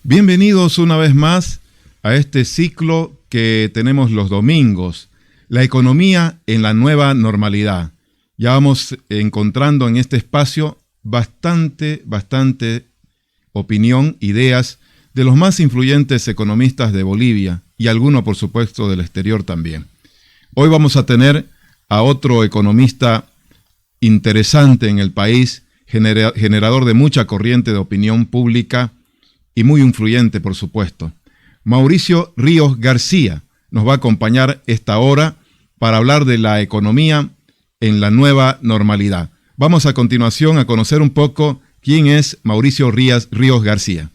Bienvenidos una vez más a este ciclo que tenemos los domingos, la economía en la nueva normalidad. Ya vamos encontrando en este espacio bastante opinión, ideas de los más influyentes economistas de Bolivia y algunos, por supuesto, del exterior también. Hoy vamos a tener a otro economista interesante en el país, generador de mucha corriente de opinión pública y muy influyente, por supuesto. Mauricio Ríos García nos va a acompañar esta hora para hablar de la economía en la nueva normalidad. Vamos a continuación a conocer un poco quién es Mauricio Ríos García.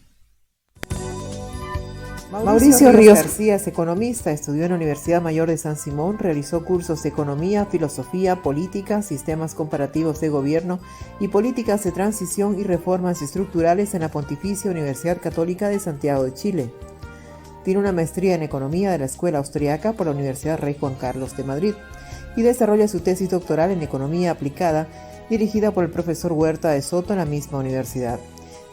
Mauricio Ríos García es economista, estudió en la Universidad Mayor de San Simón, realizó cursos de economía, filosofía, política, sistemas comparativos de gobierno y políticas de transición y reformas estructurales en la Pontificia Universidad Católica de Santiago de Chile. Tiene una maestría en economía de la Escuela Austriaca por la Universidad Rey Juan Carlos de Madrid y desarrolla su tesis doctoral en economía aplicada dirigida por el profesor Huerta de Soto en la misma universidad.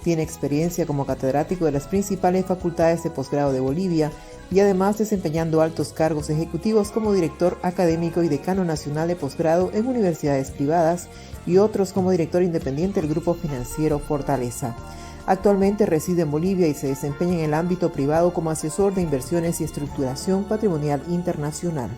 Tiene experiencia como catedrático de las principales facultades de posgrado de Bolivia y además desempeñando altos cargos ejecutivos como director académico y decano nacional de posgrado en universidades privadas y otros como director independiente del Grupo Financiero Fortaleza. Actualmente reside en Bolivia y se desempeña en el ámbito privado como asesor de inversiones y estructuración patrimonial internacional.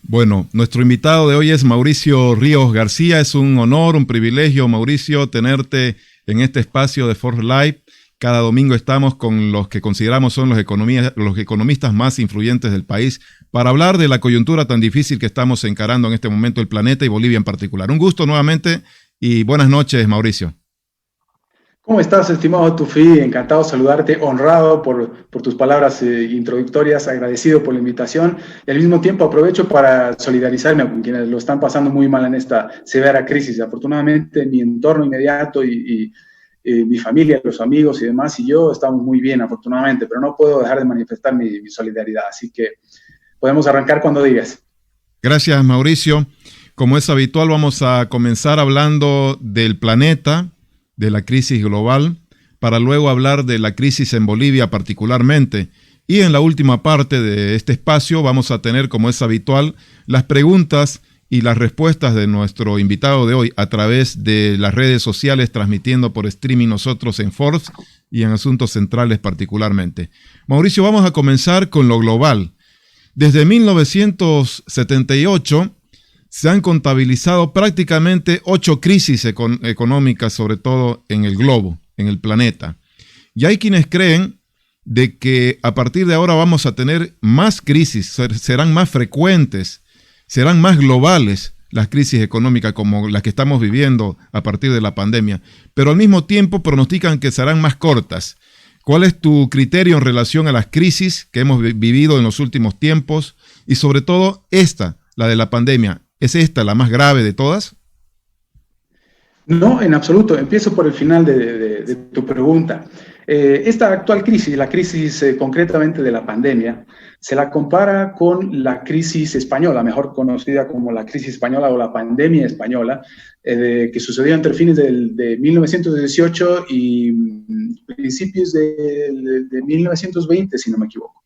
Bueno, nuestro invitado de hoy es Mauricio Ríos García. Es un honor, un privilegio, Mauricio, tenerte en este espacio de Force Live. Cada domingo estamos con los que consideramos son los economistas más influyentes del país para hablar de la coyuntura tan difícil que estamos encarando en este momento el planeta y Bolivia en particular. Un gusto nuevamente y buenas noches, Mauricio. ¿Cómo estás, estimado Tufi? Encantado de saludarte, honrado por tus palabras introductorias, agradecido por la invitación y al mismo tiempo aprovecho para solidarizarme con quienes lo están pasando muy mal en esta severa crisis. Afortunadamente, mi entorno inmediato y mi familia, los amigos y demás, y yo estamos muy bien, afortunadamente, pero no puedo dejar de manifestar mi solidaridad, así que podemos arrancar cuando digas. Gracias, Mauricio. Como es habitual, vamos a comenzar hablando del planeta, de la crisis global, para luego hablar de la crisis en Bolivia particularmente. Y en la última parte de este espacio vamos a tener, como es habitual, las preguntas y las respuestas de nuestro invitado de hoy a través de las redes sociales, transmitiendo por streaming nosotros en Forbes y en Asuntos Centrales particularmente. Mauricio, vamos a comenzar con lo global. Desde 1978 se han contabilizado prácticamente 8 crisis económicas, sobre todo en el globo, en el planeta. Y hay quienes creen de que a partir de ahora vamos a tener más crisis, serán más frecuentes, serán más globales las crisis económicas como las que estamos viviendo a partir de la pandemia, pero al mismo tiempo pronostican que serán más cortas. ¿Cuál es tu criterio en relación a las crisis que hemos vivido en los últimos tiempos y sobre todo esta, la de la pandemia? ¿Es esta la más grave de todas? No, en absoluto. Empiezo por el final de tu pregunta. Esta actual crisis, la crisis concretamente de la pandemia, se la compara con la crisis española, mejor conocida como la crisis española o la pandemia española, que sucedió entre fines de 1918 y principios de 1920, si no me equivoco.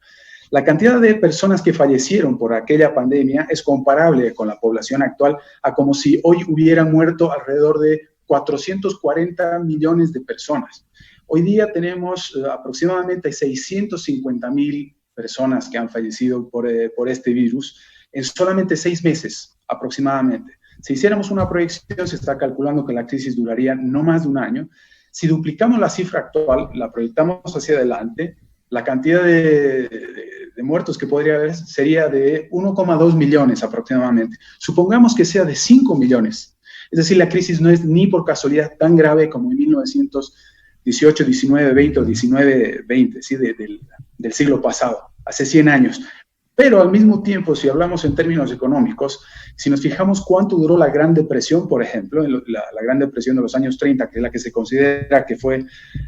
La cantidad de personas que fallecieron por aquella pandemia es comparable con la población actual a como si hoy hubieran muerto alrededor de 440 millones de personas. Hoy día tenemos aproximadamente 650,000 personas que han fallecido por este virus en solamente 6 meses aproximadamente. Si hiciéramos una proyección, se está calculando que la crisis duraría no más de un año. Si duplicamos la cifra actual, la proyectamos hacia adelante, la cantidad de muertos que podría haber sería de 1,2 millones aproximadamente. Supongamos que sea de 5 millones. Es decir, la crisis no es ni por casualidad tan grave como en 1918, 19, 20 o 19, 20, ¿sí? del siglo pasado, hace 100 años. Pero al mismo tiempo, si hablamos en términos económicos, si nos fijamos cuánto duró la Gran Depresión, por ejemplo, la Gran Depresión de los años 30, que es la que se considera que fue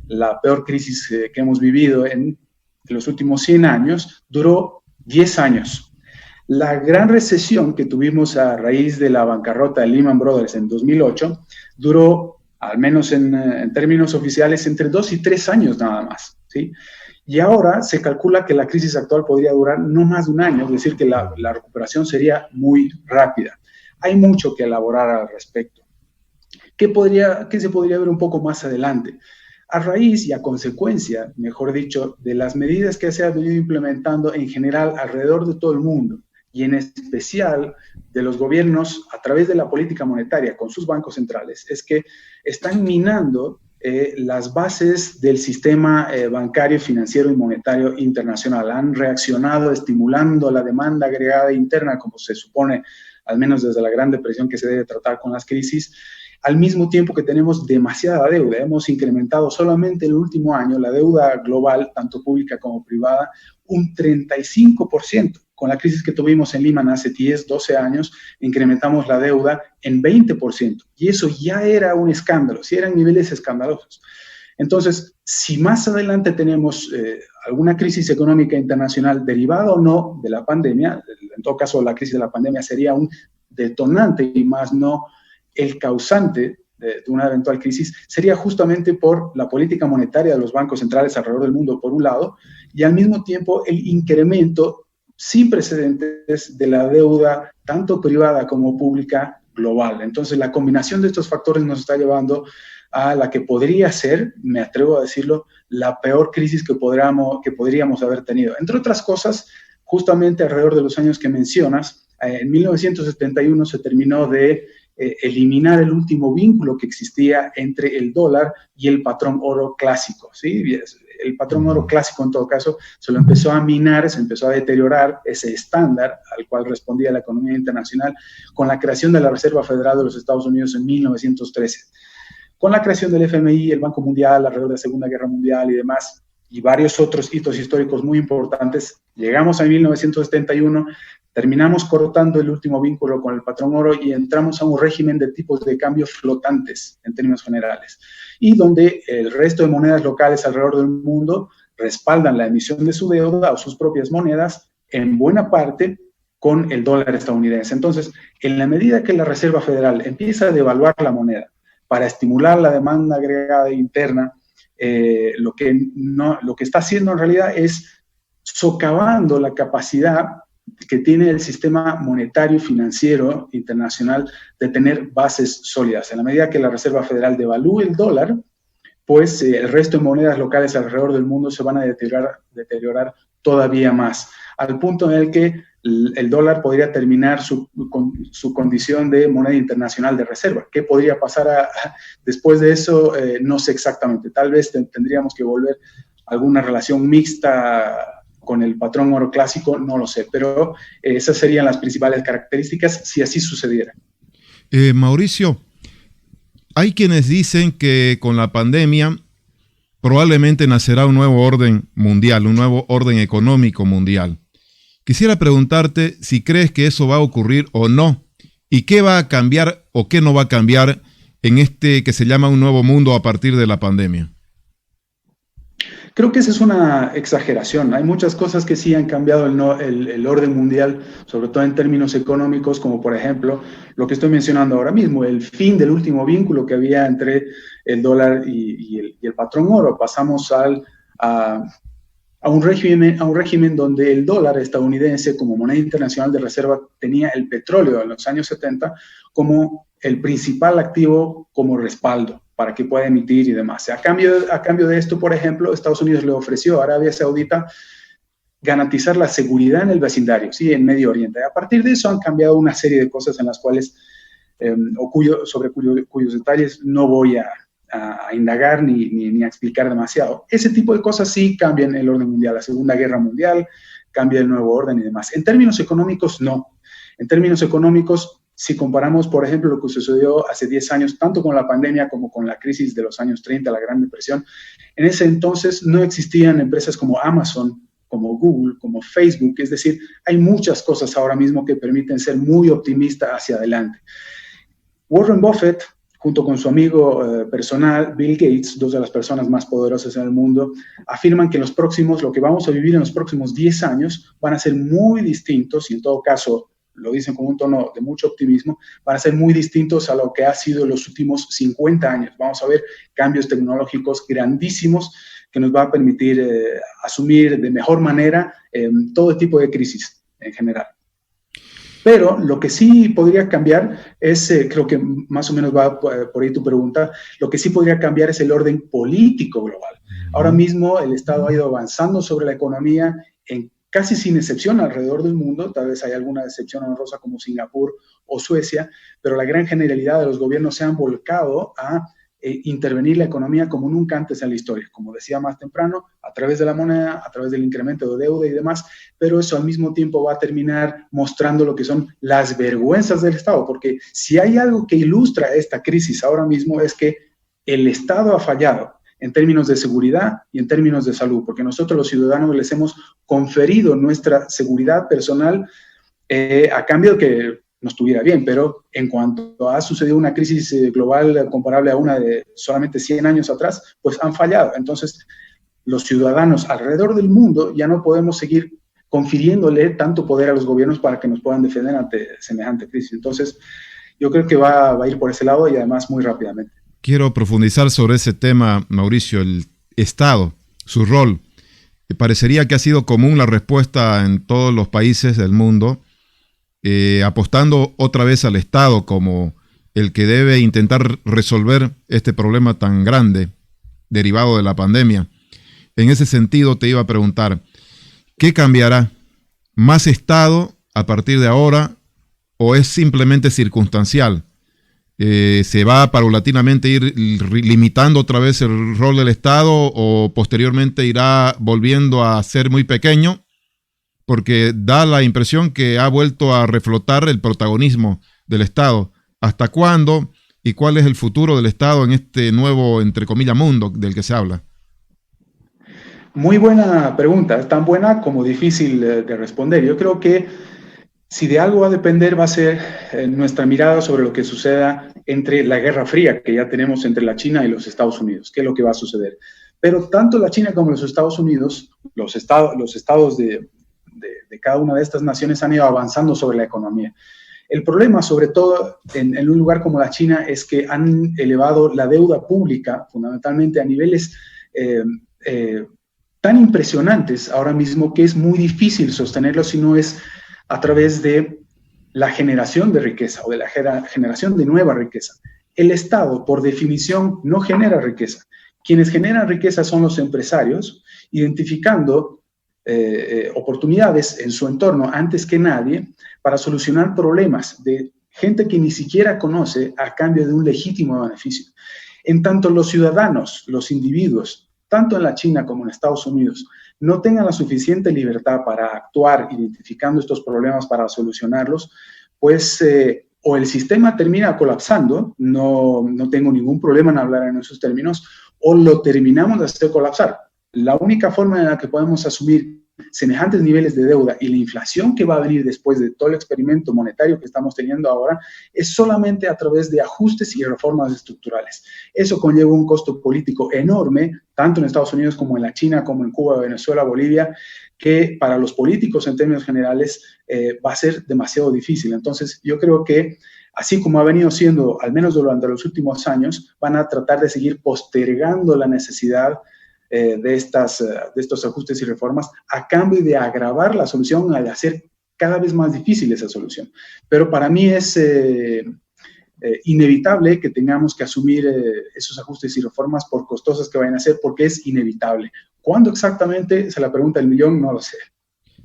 la peor crisis que hemos vivido en los últimos 100 años, duró 10 años. La gran recesión que tuvimos a raíz de la bancarrota de Lehman Brothers en 2008 duró al menos en términos oficiales, entre 2 y 3 años nada más, ¿sí? Y ahora se calcula que la crisis actual podría durar no más de un año, es decir, que la recuperación sería muy rápida. Hay mucho que elaborar al respecto. ¿Qué se podría ver un poco más adelante? A raíz y a consecuencia, mejor dicho, de las medidas que se han venido implementando en general alrededor de todo el mundo, y en especial de los gobiernos a través de la política monetaria con sus bancos centrales, es que están minando las bases del sistema bancario, financiero y monetario internacional. Han reaccionado estimulando la demanda agregada interna, como se supone, al menos desde la Gran Depresión, que se debe tratar con las crisis, al mismo tiempo que tenemos demasiada deuda. Hemos incrementado solamente en el último año la deuda global, tanto pública como privada, un 35%. Con la crisis que tuvimos en Lehman hace 10, 12 años, incrementamos la deuda en 20%. Y eso ya era un escándalo, sí eran niveles escandalosos. Entonces, si más adelante tenemos alguna crisis económica internacional derivada o no de la pandemia, en todo caso la crisis de la pandemia sería un detonante y más no el causante de una eventual crisis, sería justamente por la política monetaria de los bancos centrales alrededor del mundo, por un lado, y al mismo tiempo el incremento sin precedentes de la deuda, tanto privada como pública, global. Entonces, la combinación de estos factores nos está llevando a la que podría ser, me atrevo a decirlo, la peor crisis que podríamos haber tenido. Entre otras cosas, justamente alrededor de los años que mencionas, en 1971 se terminó de eliminar el último vínculo que existía entre el dólar y el patrón oro clásico, ¿sí? El patrón oro clásico, en todo caso, se lo empezó a minar, se empezó a deteriorar ese estándar al cual respondía la economía internacional con la creación de la Reserva Federal de los Estados Unidos en 1913. Con la creación del FMI, el Banco Mundial, alrededor de la Segunda Guerra Mundial y demás, y varios otros hitos históricos muy importantes, llegamos a 1971, terminamos cortando el último vínculo con el patrón oro y entramos a un régimen de tipos de cambio flotantes en términos generales, y donde el resto de monedas locales alrededor del mundo respaldan la emisión de su deuda o sus propias monedas, en buena parte con el dólar estadounidense. Entonces, en la medida que la Reserva Federal empieza a devaluar la moneda para estimular la demanda agregada interna, lo que está haciendo en realidad es socavando la capacidad que tiene el sistema monetario y financiero internacional de tener bases sólidas. En la medida que la Reserva Federal devalúe el dólar, pues el resto de monedas locales alrededor del mundo se van a deteriorar todavía más, al punto en el que el dólar podría terminar su condición de moneda internacional de reserva. ¿Qué podría pasar después de eso? No sé exactamente. Tal vez tendríamos que volver a alguna relación mixta con el patrón oro clásico, no lo sé, pero esas serían las principales características si así sucediera. Mauricio, hay quienes dicen que con la pandemia probablemente nacerá un nuevo orden mundial, un nuevo orden económico mundial. Quisiera preguntarte si crees que eso va a ocurrir o no, y qué va a cambiar o qué no va a cambiar en este que se llama un nuevo mundo a partir de la pandemia. Creo que esa es una exageración. Hay muchas cosas que sí han cambiado el orden mundial, sobre todo en términos económicos, como por ejemplo lo que estoy mencionando ahora mismo, el fin del último vínculo que había entre el dólar y el patrón oro. Pasamos a un régimen donde el dólar estadounidense como moneda internacional de reserva tenía el petróleo en los años 70 como el principal activo como respaldo para que pueda emitir y demás. A cambio de esto, por ejemplo, Estados Unidos le ofreció a Arabia Saudita garantizar la seguridad en el vecindario, ¿sí? En Medio Oriente. A partir de eso han cambiado una serie de cosas en las cuales, sobre cuyos detalles no voy a indagar ni a explicar demasiado. Ese tipo de cosas sí cambian el orden mundial. La Segunda Guerra Mundial cambia el nuevo orden y demás. En términos económicos, no. En términos económicos, si comparamos, por ejemplo, lo que sucedió hace 10 años, tanto con la pandemia como con la crisis de los años 30, la Gran Depresión, en ese entonces no existían empresas como Amazon, como Google, como Facebook. Es decir, hay muchas cosas ahora mismo que permiten ser muy optimista hacia adelante. Warren Buffett, junto con su amigo personal, Bill Gates, dos de las personas más poderosas en el mundo, afirman que lo que vamos a vivir en los próximos 10 años van a ser muy distintos y en todo caso lo dicen con un tono de mucho optimismo, van a ser muy distintos a lo que ha sido en los últimos 50 años. Vamos a ver cambios tecnológicos grandísimos que nos va a permitir asumir de mejor manera todo tipo de crisis en general. Pero lo que sí podría cambiar es, creo que más o menos va por ahí tu pregunta, lo que sí podría cambiar es el orden político global. Ahora mismo el Estado ha ido avanzando sobre la economía en casi sin excepción alrededor del mundo, tal vez hay alguna excepción honrosa como Singapur o Suecia, pero la gran generalidad de los gobiernos se han volcado a intervenir la economía como nunca antes en la historia, como decía más temprano, a través de la moneda, a través del incremento de deuda y demás, pero eso al mismo tiempo va a terminar mostrando lo que son las vergüenzas del Estado, porque si hay algo que ilustra esta crisis ahora mismo es que el Estado ha fallado en términos de seguridad y en términos de salud, porque nosotros los ciudadanos les hemos conferido nuestra seguridad personal a cambio de que no estuviera bien, pero en cuanto ha sucedido una crisis global comparable a una de solamente 100 años atrás, pues han fallado. Entonces, los ciudadanos alrededor del mundo ya no podemos seguir confiriéndole tanto poder a los gobiernos para que nos puedan defender ante semejante crisis. Entonces, yo creo que va a ir por ese lado y además muy rápidamente. Quiero profundizar sobre ese tema, Mauricio, el Estado, su rol. Parecería que ha sido común la respuesta en todos los países del mundo, apostando otra vez al Estado como el que debe intentar resolver este problema tan grande derivado de la pandemia. En ese sentido te iba a preguntar, ¿qué cambiará? ¿Más Estado a partir de ahora o es simplemente circunstancial? ¿Se va paulatinamente a ir limitando otra vez el rol del Estado o posteriormente irá volviendo a ser muy pequeño? Porque da la impresión que ha vuelto a reflotar el protagonismo del Estado. ¿Hasta cuándo y cuál es el futuro del Estado en este nuevo, entre comillas, mundo del que se habla? Muy buena pregunta, tan buena como difícil de responder. Yo creo que si de algo va a depender va a ser nuestra mirada sobre lo que suceda entre la Guerra Fría que ya tenemos entre la China y los Estados Unidos, qué es lo que va a suceder. Pero tanto la China como los Estados Unidos, los estados de cada una de estas naciones han ido avanzando sobre la economía. El problema, sobre todo en un lugar como la China, es que han elevado la deuda pública, fundamentalmente a niveles tan impresionantes ahora mismo que es muy difícil sostenerlo si no es a través de la generación de riqueza o de la generación de nueva riqueza. El Estado, por definición, no genera riqueza. Quienes generan riqueza son los empresarios, identificando oportunidades en su entorno antes que nadie para solucionar problemas de gente que ni siquiera conoce a cambio de un legítimo beneficio. En tanto los ciudadanos, los individuos, tanto en la China como en Estados Unidos, no tengan la suficiente libertad para actuar identificando estos problemas para solucionarlos, pues o el sistema termina colapsando, no tengo ningún problema en hablar en esos términos, o lo terminamos de hacer colapsar. La única forma en la que podemos asumir semejantes niveles de deuda y la inflación que va a venir después de todo el experimento monetario que estamos teniendo ahora es solamente a través de ajustes y reformas estructurales. Eso conlleva un costo político enorme, tanto en Estados Unidos como en la China, como en Cuba, Venezuela, Bolivia, que para los políticos en términos generales va a ser demasiado difícil. Entonces yo creo que así como ha venido siendo, al menos durante los últimos años, van a tratar de seguir postergando la necesidad de estos ajustes y reformas a cambio de agravar la solución al hacer cada vez más difícil esa solución. Pero para mí es inevitable que tengamos que asumir esos ajustes y reformas por costosas que vayan a ser, porque es inevitable. ¿Cuándo exactamente? Se la pregunta del millón, no lo sé.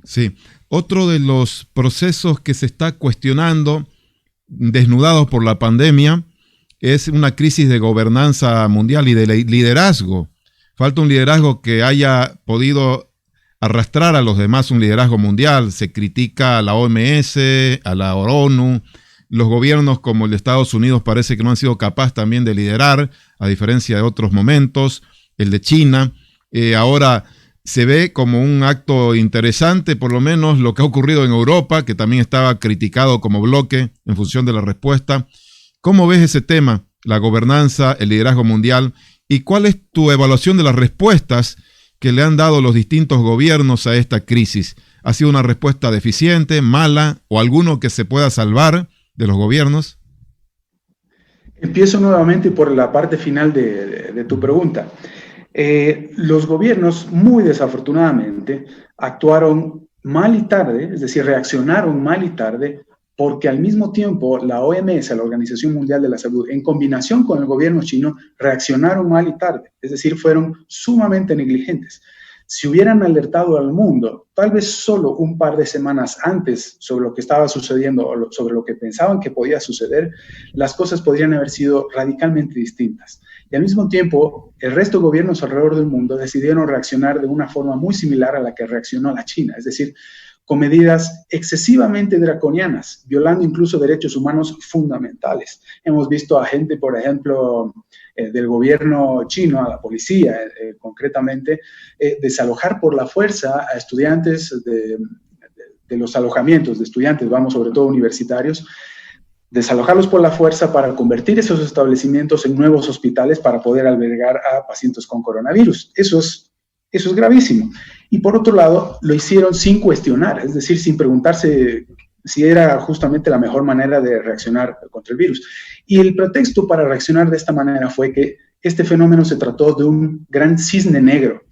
Sí. Otro de los procesos que se está cuestionando, desnudados por la pandemia, es una crisis de gobernanza mundial y de liderazgo. Falta un liderazgo que haya podido arrastrar a los demás, un liderazgo mundial. Se critica a la OMS, a la ONU. Los gobiernos como el de Estados Unidos parece que no han sido capaces también de liderar, a diferencia de otros momentos. El de China. Ahora se ve como un acto interesante, por lo menos lo que ha ocurrido en Europa, que también estaba criticado como bloque en función de la respuesta. ¿Cómo ves ese tema, la gobernanza, el liderazgo mundial? ¿Y cuál es tu evaluación de las respuestas que le han dado los distintos gobiernos a esta crisis? ¿Ha sido una respuesta deficiente, mala o alguno que se pueda salvar de los gobiernos? Empiezo nuevamente por la parte final de tu pregunta. Los gobiernos, muy desafortunadamente, actuaron mal y tarde, es decir, reaccionaron mal y tarde, porque al mismo tiempo la OMS, la Organización Mundial de la Salud, en combinación con el gobierno chino, reaccionaron mal y tarde, es decir, fueron sumamente negligentes. Si hubieran alertado al mundo, tal vez solo un par de semanas antes sobre lo que estaba sucediendo o sobre lo que pensaban que podía suceder, las cosas podrían haber sido radicalmente distintas. Y al mismo tiempo, el resto de gobiernos alrededor del mundo decidieron reaccionar de una forma muy similar a la que reaccionó la China, es decir, con medidas excesivamente draconianas, violando incluso derechos humanos fundamentales. Hemos visto a gente, por ejemplo, del gobierno chino, a la policía concretamente, desalojar por la fuerza a estudiantes de los alojamientos de estudiantes, vamos, sobre todo universitarios, desalojarlos por la fuerza para convertir esos establecimientos en nuevos hospitales para poder albergar a pacientes con coronavirus. Eso es gravísimo. Y por otro lado, lo hicieron sin cuestionar, es decir, sin preguntarse si era justamente la mejor manera de reaccionar contra el virus. Y el pretexto para reaccionar de esta manera fue que este fenómeno se trató de un gran cisne negro.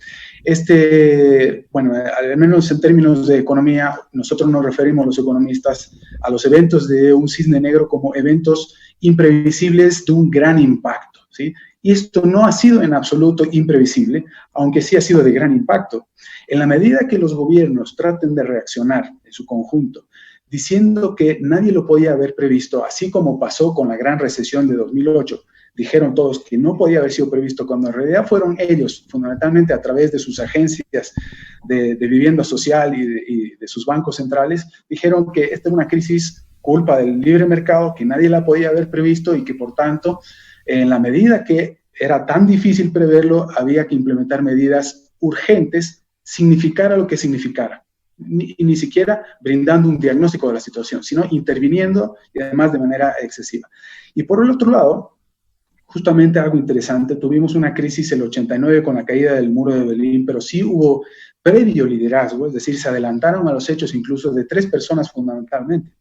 Bueno, al menos en términos de economía, nosotros nos referimos los economistas a los eventos de un cisne negro como eventos imprevisibles de un gran impacto, ¿sí? Y esto no ha sido en absoluto imprevisible, aunque sí ha sido de gran impacto. En la medida que los gobiernos traten de reaccionar en su conjunto, diciendo que nadie lo podía haber previsto, así como pasó con la gran recesión de 2008, dijeron todos que no podía haber sido previsto, cuando en realidad fueron ellos, fundamentalmente a través de sus agencias de vivienda social y de sus bancos centrales, dijeron que esta es una crisis culpa del libre mercado, que nadie la podía haber previsto y que por tanto, en la medida que era tan difícil preverlo, había que implementar medidas urgentes, significara lo que significara. Ni siquiera brindando un diagnóstico de la situación, sino interviniendo y además de manera excesiva. Y por el otro lado, justamente algo interesante, tuvimos una crisis el 89 con la caída del muro de Berlín, pero sí hubo previo liderazgo, es decir, se adelantaron a los hechos incluso de 3 personas fundamentalmente.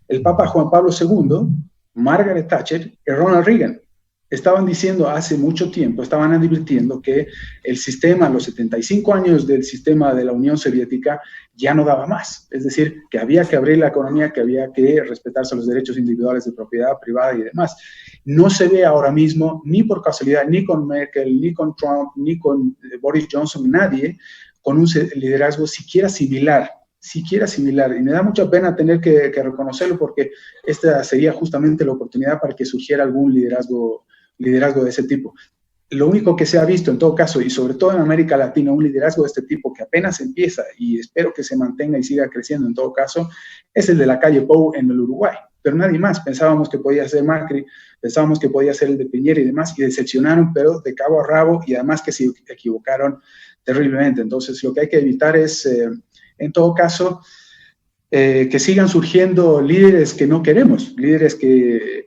El Papa Juan Pablo II, Margaret Thatcher y Ronald Reagan. Estaban diciendo hace mucho tiempo, estaban advirtiendo que el sistema, a los 75 años del sistema de la Unión Soviética, ya no daba más. Es decir, que había que abrir la economía, que había que respetarse los derechos individuales de propiedad privada y demás. No se ve ahora mismo, ni por casualidad, ni con Merkel, ni con Trump, ni con Boris Johnson, nadie con un liderazgo siquiera similar. Y me da mucha pena tener que reconocerlo, porque esta sería justamente la oportunidad para que surgiera algún liderazgo de ese tipo. Lo único que se ha visto en todo caso, y sobre todo en América Latina, un liderazgo de este tipo que apenas empieza y espero que se mantenga y siga creciendo en todo caso, es el de la calle Pou en el Uruguay. Pero nadie más. Pensábamos que podía ser Macri, pensábamos que podía ser el de Piñera y demás, y decepcionaron, pero de cabo a rabo, y además que se equivocaron terriblemente. Entonces, lo que hay que evitar es, en todo caso, que sigan surgiendo líderes que no queremos, líderes que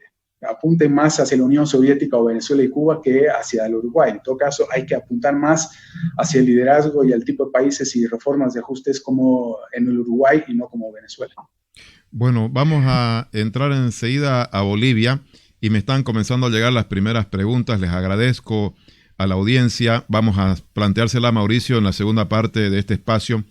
apunten más hacia la Unión Soviética o Venezuela y Cuba que hacia el Uruguay. En todo caso, hay que apuntar más hacia el liderazgo y al tipo de países y reformas de ajustes como en el Uruguay y no como Venezuela. Bueno, vamos a entrar enseguida a Bolivia y me están comenzando a llegar las primeras preguntas. Les agradezco a la audiencia. Vamos a planteársela a Mauricio en la segunda parte de este espacio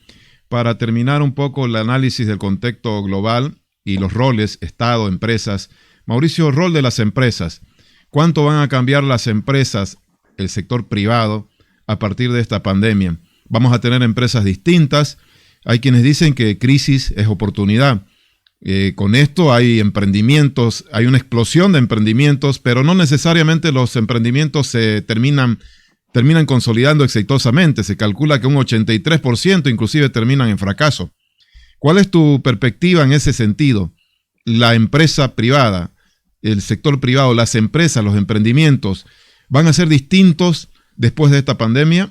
para terminar un poco el análisis del contexto global y los roles, Estado, empresas. Mauricio, rol de las empresas. ¿Cuánto van a cambiar las empresas, el sector privado, a partir de esta pandemia? Vamos a tener empresas distintas. Hay quienes dicen que crisis es oportunidad. Con esto hay emprendimientos, hay una explosión de emprendimientos, pero no necesariamente los emprendimientos se terminan consolidando exitosamente. Se calcula que un 83% inclusive terminan en fracaso. ¿Cuál es tu perspectiva en ese sentido? La empresa privada, el sector privado, las empresas, los emprendimientos, ¿van a ser distintos después de esta pandemia?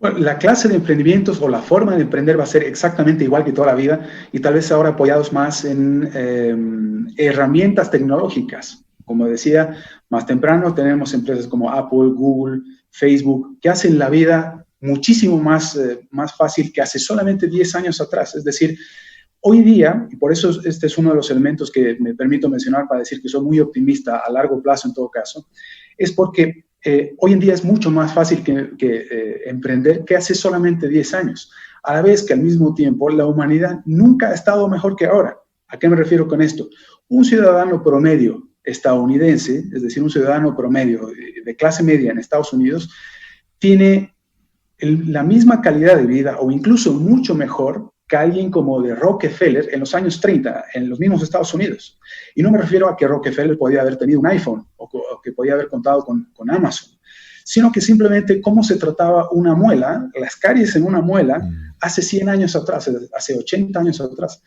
Bueno, la clase de emprendimientos o la forma de emprender va a ser exactamente igual que toda la vida, y tal vez ahora apoyados más en herramientas tecnológicas. Como decía, más temprano tenemos empresas como Apple, Google, Facebook, que hacen la vida muchísimo más fácil que hace solamente 10 años atrás. Es decir, hoy día, y por eso este es uno de los elementos que me permito mencionar para decir que soy muy optimista a largo plazo en todo caso, es porque hoy en día es mucho más fácil que emprender que hace solamente 10 años, a la vez que al mismo tiempo la humanidad nunca ha estado mejor que ahora. ¿A qué me refiero con esto? Un ciudadano promedio estadounidense, es decir, un ciudadano promedio de clase media en Estados Unidos, tiene la misma calidad de vida o incluso mucho mejor que alguien como de Rockefeller en los años 30, en los mismos Estados Unidos. Y no me refiero a que Rockefeller podía haber tenido un iPhone o que podía haber contado con Amazon, sino que simplemente cómo se trataba una muela, las caries en una muela, hace 100 años atrás, hace 80 años atrás.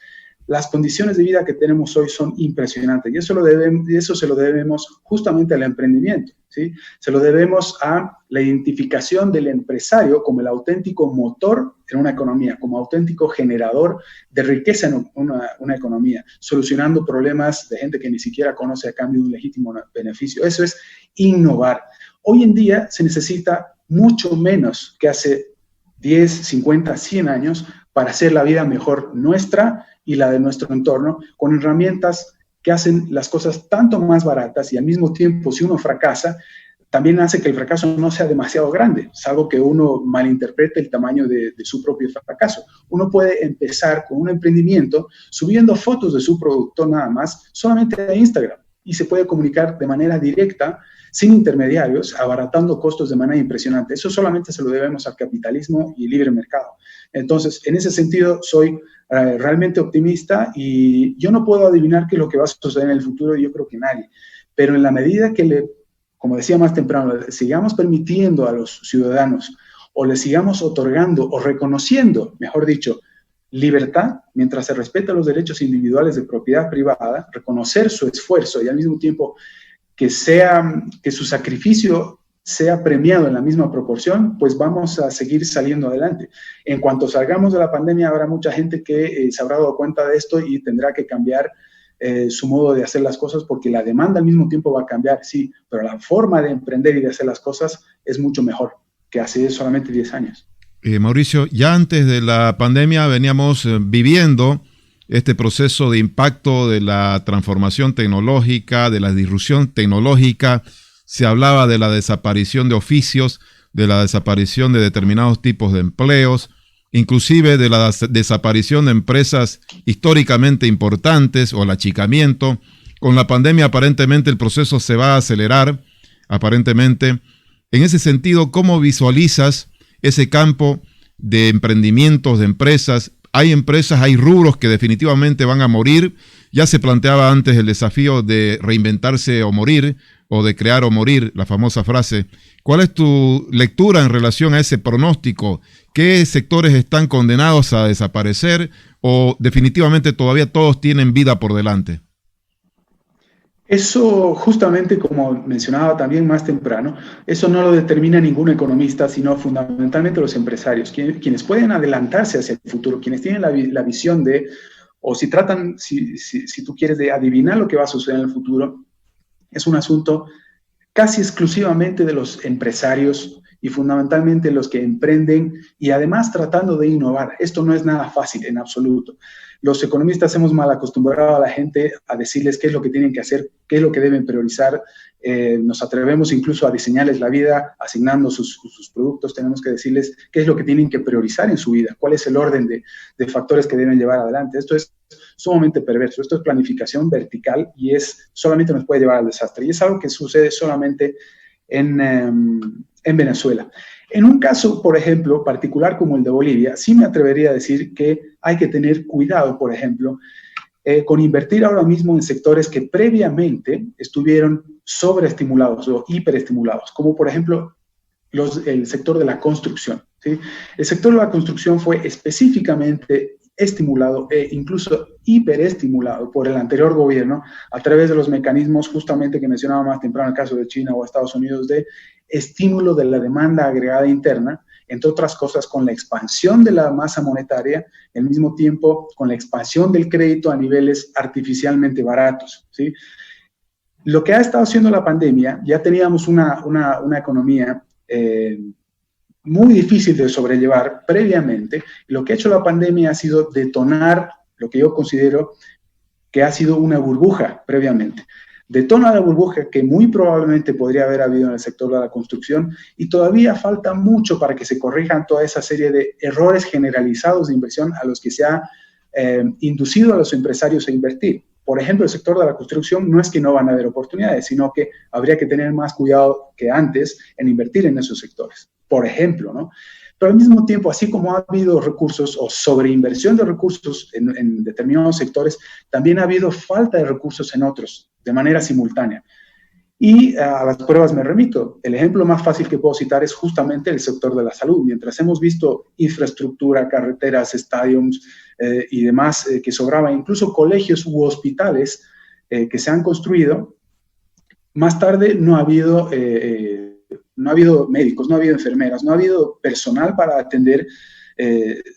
Las condiciones de vida que tenemos hoy son impresionantes y eso se lo debemos justamente al emprendimiento, ¿sí? Se lo debemos a la identificación del empresario como el auténtico motor en una economía, como auténtico generador de riqueza en una economía, solucionando problemas de gente que ni siquiera conoce a cambio de un legítimo beneficio. Eso es innovar. Hoy en día se necesita mucho menos que hace 10, 50, 100 años para hacer la vida mejor nuestra y la de nuestro entorno, con herramientas que hacen las cosas tanto más baratas y al mismo tiempo, si uno fracasa, también hace que el fracaso no sea demasiado grande, salvo que uno malinterprete el tamaño de su propio fracaso. Uno puede empezar con un emprendimiento subiendo fotos de su producto nada más, solamente a Instagram, y se puede comunicar de manera directa, sin intermediarios, abaratando costos de manera impresionante. Eso solamente se lo debemos al capitalismo y libre mercado. Entonces, en ese sentido, soy realmente optimista y yo no puedo adivinar qué es lo que va a suceder en el futuro, yo creo que nadie. Pero en la medida que como decía más temprano, sigamos permitiendo a los ciudadanos o les sigamos otorgando o reconociendo, mejor dicho, libertad, mientras se respetan los derechos individuales de propiedad privada, reconocer su esfuerzo y al mismo tiempo que su sacrificio sea premiado en la misma proporción, pues vamos a seguir saliendo adelante. En cuanto salgamos de la pandemia, habrá mucha gente que se habrá dado cuenta de esto y tendrá que cambiar su modo de hacer las cosas, porque la demanda al mismo tiempo va a cambiar, sí, pero la forma de emprender y de hacer las cosas es mucho mejor que hace solamente 10 años. Mauricio, ya antes de la pandemia veníamos viviendo este proceso de impacto de la transformación tecnológica, de la disrupción tecnológica. Se hablaba de la desaparición de oficios, de la desaparición de determinados tipos de empleos, inclusive de la desaparición de empresas históricamente importantes o el achicamiento. Con la pandemia aparentemente el proceso se va a acelerar, aparentemente. En ese sentido, ¿cómo visualizas ese campo de emprendimientos, de empresas? Hay empresas, hay rubros que definitivamente van a morir. Ya se planteaba antes el desafío de reinventarse o morir, o de crear o morir, la famosa frase. ¿Cuál es tu lectura en relación a ese pronóstico? ¿Qué sectores están condenados a desaparecer o definitivamente todavía todos tienen vida por delante? Eso justamente, como mencionaba también más temprano, eso no lo determina ningún economista, sino fundamentalmente los empresarios, quienes pueden adelantarse hacia el futuro, quienes tienen la visión de, o si tratan, si tú quieres, de adivinar lo que va a suceder en el futuro. Es un asunto casi exclusivamente de los empresarios y fundamentalmente los que emprenden y además tratando de innovar. Esto no es nada fácil en absoluto. Los economistas hemos mal acostumbrado a la gente a decirles qué es lo que tienen que hacer, qué es lo que deben priorizar. Nos atrevemos incluso a diseñarles la vida asignando sus productos. Tenemos que decirles qué es lo que tienen que priorizar en su vida, cuál es el orden de factores que deben llevar adelante. Esto es sumamente perverso. Esto es planificación vertical y solamente nos puede llevar al desastre. Y es algo que sucede solamente en Venezuela. En un caso, por ejemplo, particular como el de Bolivia, sí me atrevería a decir que hay que tener cuidado, por ejemplo, con invertir ahora mismo en sectores que previamente estuvieron sobreestimulados o hiperestimulados, como por ejemplo el sector de la construcción, ¿sí? El sector de la construcción fue específicamente estimulado e incluso hiperestimulado por el anterior gobierno a través de los mecanismos justamente que mencionaba más temprano, el caso de China o Estados Unidos, de estímulo de la demanda agregada interna, entre otras cosas con la expansión de la masa monetaria, al mismo tiempo con la expansión del crédito a niveles artificialmente baratos, ¿sí? Lo que ha estado haciendo la pandemia, ya teníamos una economía muy difícil de sobrellevar previamente. Y lo que ha hecho la pandemia ha sido detonar lo que yo considero que ha sido una burbuja previamente. Detona la burbuja que muy probablemente podría haber habido en el sector de la construcción y todavía falta mucho para que se corrijan toda esa serie de errores generalizados de inversión a los que se ha inducido a los empresarios a invertir. Por ejemplo, el sector de la construcción no es que no van a haber oportunidades, sino que habría que tener más cuidado que antes en invertir en esos sectores, por ejemplo, ¿no? Pero al mismo tiempo, así como ha habido recursos o sobreinversión de recursos en determinados sectores, también ha habido falta de recursos en otros, de manera simultánea. Y a las pruebas me remito. El ejemplo más fácil que puedo citar es justamente el sector de la salud. Mientras hemos visto infraestructura, carreteras, estadios y demás que sobraba, incluso colegios u hospitales que se han construido, más tarde no ha habido médicos, no ha habido enfermeras, no ha habido personal para atender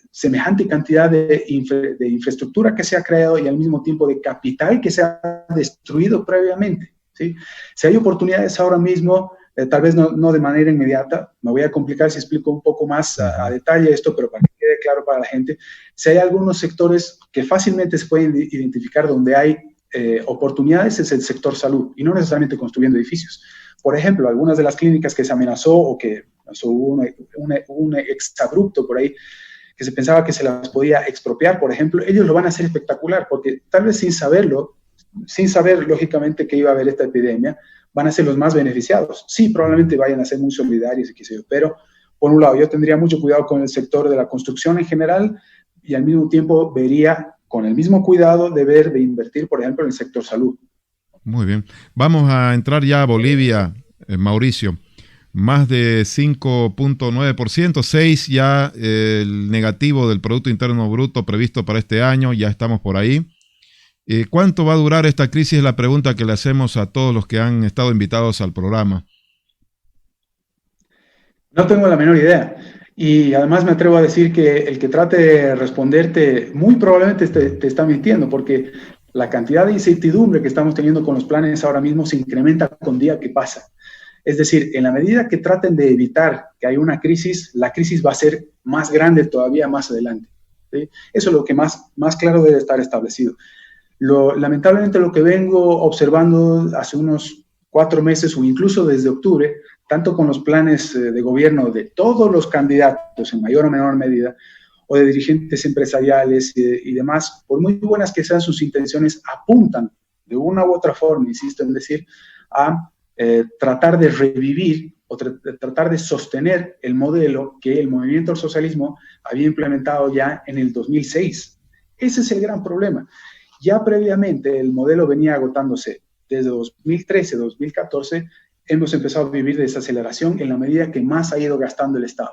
semejante cantidad de infraestructura que se ha creado y al mismo tiempo de capital que se ha destruido previamente. ¿Sí? Si hay oportunidades ahora mismo, tal vez no de manera inmediata, me voy a complicar si explico un poco más a detalle esto, pero para que quede claro para la gente, si hay algunos sectores que fácilmente se pueden identificar donde hay oportunidades, es el sector salud, y no necesariamente construyendo edificios. Por ejemplo, algunas de las clínicas que se amenazó o que hubo un exabrupto por ahí, que se pensaba que se las podía expropiar, por ejemplo, ellos lo van a hacer espectacular, porque tal vez sin saber lógicamente que iba a haber esta epidemia, van a ser los más beneficiados. Sí, probablemente vayan a ser muy solidarios y qué sé yo, pero por un lado yo tendría mucho cuidado con el sector de la construcción en general y al mismo tiempo vería con el mismo cuidado de invertir, por ejemplo, en el sector salud. Muy bien. Vamos a entrar ya a Bolivia, Mauricio. Más de 5.9%, 6% ya el negativo del Producto Interno Bruto previsto para este año, ya estamos por ahí. ¿Cuánto va a durar esta crisis? Es la pregunta que le hacemos a todos los que han estado invitados al programa. No tengo la menor idea. Y además me atrevo a decir que el que trate de responderte muy probablemente te está mintiendo, porque la cantidad de incertidumbre que estamos teniendo con los planes ahora mismo se incrementa con día que pasa. Es decir, en la medida que traten de evitar que haya una crisis, la crisis va a ser más grande todavía más adelante. ¿Sí? Eso es lo que más claro debe estar establecido. Lamentablemente lo que vengo observando hace unos 4 meses o incluso desde octubre, tanto con los planes de gobierno de todos los candidatos en mayor o menor medida, o de dirigentes empresariales y demás, por muy buenas que sean sus intenciones, apuntan de una u otra forma, insisto en decir, a tratar de revivir o tratar de sostener el modelo que el movimiento del socialismo había implementado ya en el 2006. Ese es el gran problema. Ya previamente el modelo venía agotándose. Desde 2013, 2014, hemos empezado a vivir desaceleración en la medida que más ha ido gastando el Estado.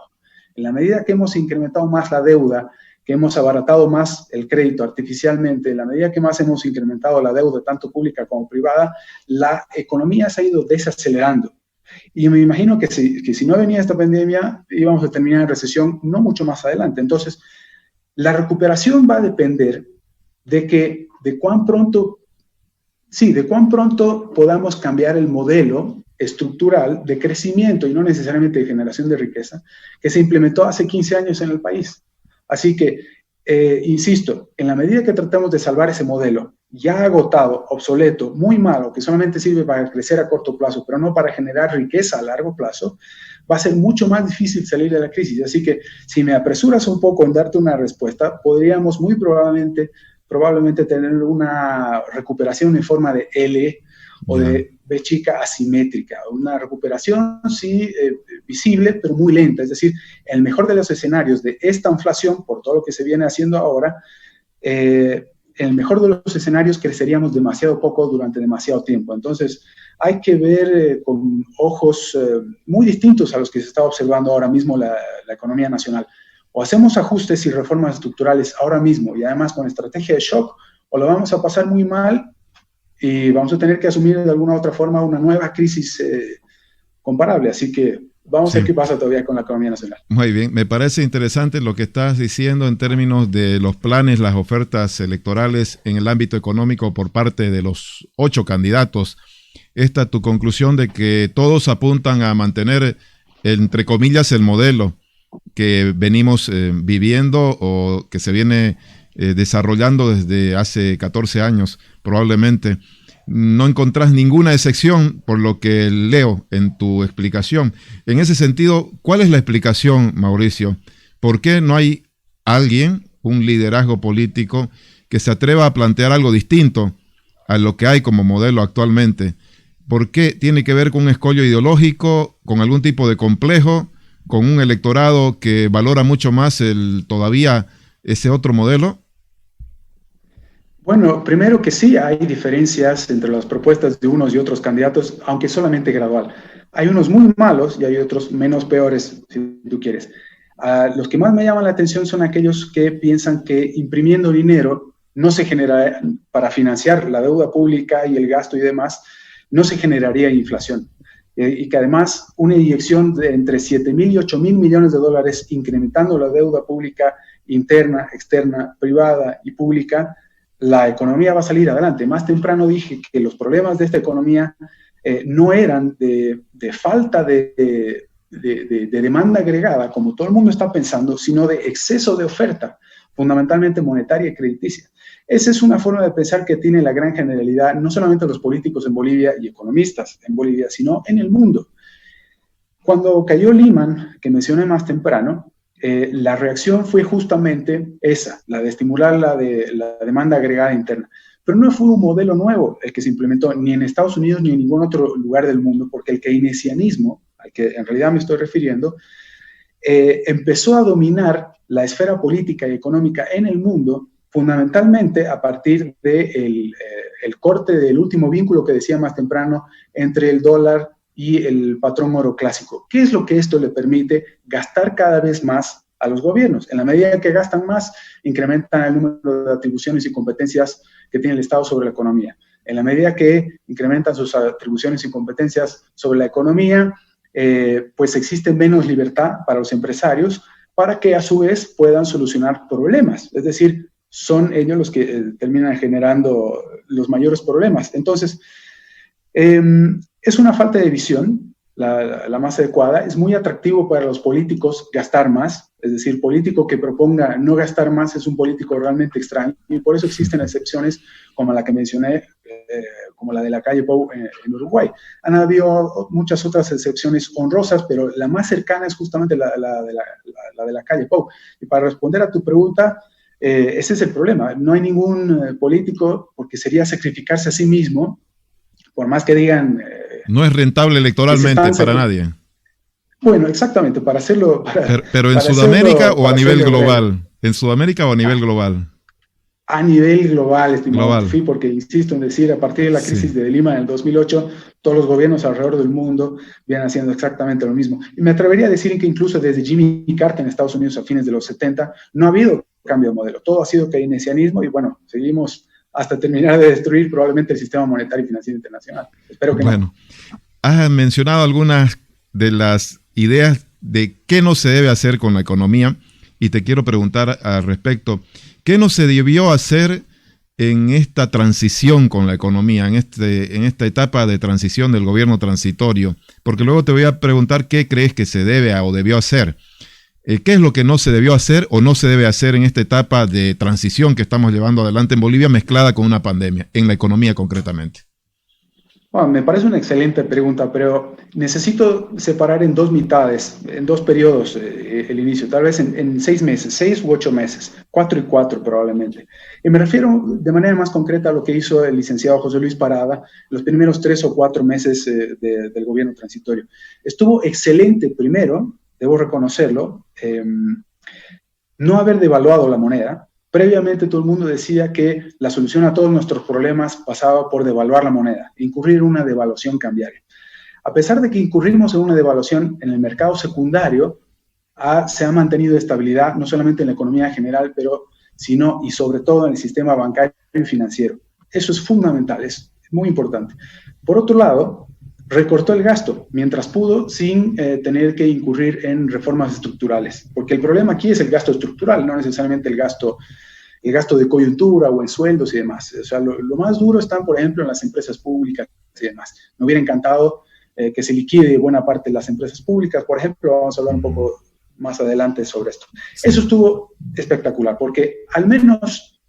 En la medida que hemos incrementado más la deuda, que hemos abaratado más el crédito artificialmente, en la medida que más hemos incrementado la deuda, tanto pública como privada, la economía se ha ido desacelerando. Y me imagino que si no venía esta pandemia, íbamos a terminar en recesión no mucho más adelante. Entonces, la recuperación va a depender de cuán pronto podamos cambiar el modelo estructural de crecimiento y no necesariamente de generación de riqueza que se implementó hace 15 años en el país. Así que, insisto, en la medida que tratamos de salvar ese modelo ya agotado, obsoleto, muy malo, que solamente sirve para crecer a corto plazo, pero no para generar riqueza a largo plazo, va a ser mucho más difícil salir de la crisis. Así que, si me apresuras un poco en darte una respuesta, podríamos muy probablemente tener una recuperación en forma de L o de B chica asimétrica, una recuperación sí visible, pero muy lenta. Es decir, el mejor de los escenarios de esta inflación, por todo lo que se viene haciendo ahora, el mejor de los escenarios creceríamos demasiado poco durante demasiado tiempo. Entonces, hay que ver con ojos muy distintos a los que se está observando ahora mismo la economía nacional. O hacemos ajustes y reformas estructurales ahora mismo y además con estrategia de shock, o lo vamos a pasar muy mal y vamos a tener que asumir de alguna u otra forma una nueva crisis comparable. Así que vamos a ver qué pasa todavía con la economía nacional. Muy bien, me parece interesante lo que estás diciendo en términos de los planes, las ofertas electorales en el ámbito económico por parte de los 8 candidatos. Tu conclusión de que todos apuntan a mantener, entre comillas, el modelo que venimos viviendo o que se viene desarrollando desde hace 14 años probablemente. No encontrás ninguna excepción por lo que leo en tu explicación. En ese sentido, ¿cuál es la explicación, Mauricio? ¿Por qué no hay alguien, un liderazgo político, que se atreva a plantear algo distinto a lo que hay como modelo actualmente? ¿Por qué tiene que ver con un escollo ideológico, con algún tipo de complejo, con un electorado que valora mucho más todavía ese otro modelo? Bueno, primero que sí hay diferencias entre las propuestas de unos y otros candidatos, aunque solamente gradual. Hay unos muy malos y hay otros menos peores, si tú quieres. Los que más me llaman la atención son aquellos que piensan que imprimiendo dinero no se genera, para financiar la deuda pública y el gasto y demás, no se generaría inflación. Y que además una inyección de entre 7.000 y 8.000 millones de dólares, incrementando la deuda pública interna, externa, privada y pública, la economía va a salir adelante. Más temprano dije que los problemas de esta economía no eran de falta de demanda agregada, como todo el mundo está pensando, sino de exceso de oferta, fundamentalmente monetaria y crediticia. Esa es una forma de pensar que tiene la gran generalidad, no solamente los políticos en Bolivia y economistas en Bolivia, sino en el mundo. Cuando cayó Lehman, que mencioné más temprano, la reacción fue justamente esa, la de estimular la demanda agregada interna. Pero no fue un modelo nuevo el que se implementó ni en Estados Unidos ni en ningún otro lugar del mundo, porque el keynesianismo, al que en realidad me estoy refiriendo, empezó a dominar la esfera política y económica en el mundo, fundamentalmente a partir del el corte del último vínculo que decía más temprano entre el dólar y el patrón oro clásico. ¿Qué es lo que esto le permite? Gastar cada vez más a los gobiernos. En la medida que gastan más, incrementan el número de atribuciones y competencias que tiene el Estado sobre la economía. En la medida que incrementan sus atribuciones y competencias sobre la economía, pues existe menos libertad para los empresarios para que a su vez puedan solucionar problemas. Es decir, son ellos los que terminan generando los mayores problemas. Entonces, es una falta de visión, la más adecuada. Es muy atractivo para los políticos gastar más, es decir, político que proponga no gastar más es un político realmente extraño, y por eso existen excepciones como la que mencioné, como la de la calle Pou en Uruguay. Han habido muchas otras excepciones honrosas, pero la más cercana es justamente la de la calle Pou. Y para responder a tu pregunta, ese es el problema. No hay ningún político, porque sería sacrificarse a sí mismo, por más que digan... no es rentable electoralmente para nadie. Bueno, exactamente, para hacerlo... pero en Sudamérica o a nivel global. ¿En Sudamérica o a nivel global? A nivel global, estimado Tufi, porque insisto en decir, a partir de la crisis de Lima en el 2008, todos los gobiernos alrededor del mundo vienen haciendo exactamente lo mismo. Y me atrevería a decir que incluso desde Jimmy Carter en Estados Unidos a fines de los 70, no ha habido cambio de modelo. Todo ha sido keynesianismo y bueno, seguimos hasta terminar de destruir probablemente el sistema monetario y financiero internacional. Espero que no. Has mencionado algunas de las ideas de qué no se debe hacer con la economía y te quiero preguntar al respecto. ¿Qué no se debió hacer en esta transición con la economía, en esta etapa de transición del gobierno transitorio? Porque luego te voy a preguntar qué crees que se debe o debió hacer. ¿Qué es lo que no se debió hacer o no se debe hacer en esta etapa de transición que estamos llevando adelante en Bolivia mezclada con una pandemia, en la economía concretamente? Bueno, me parece una excelente pregunta, pero necesito separar en dos mitades, en dos periodos el inicio, tal vez en 6 meses, 6 u 8 meses, 4 y 4 probablemente. Y me refiero de manera más concreta a lo que hizo el licenciado José Luis Parada los primeros 3 o 4 meses del gobierno transitorio. Estuvo excelente primero, debo reconocerlo, no haber devaluado la moneda. Previamente todo el mundo decía que la solución a todos nuestros problemas pasaba por devaluar la moneda, incurrir en una devaluación cambiaria. A pesar de que incurrimos en una devaluación en el mercado secundario, se ha mantenido estabilidad no solamente en la economía general, sino y sobre todo en el sistema bancario y financiero. Eso es fundamental, es muy importante. Por otro lado, recortó el gasto mientras pudo sin tener que incurrir en reformas estructurales, porque el problema aquí es el gasto estructural, no necesariamente el gasto de coyuntura o en sueldos y demás. O sea, lo más duro está, por ejemplo, en las empresas públicas y demás. Me hubiera encantado que se liquide buena parte de las empresas públicas. Por ejemplo, vamos a hablar un poco más adelante sobre esto. Sí. Eso estuvo espectacular, porque al menos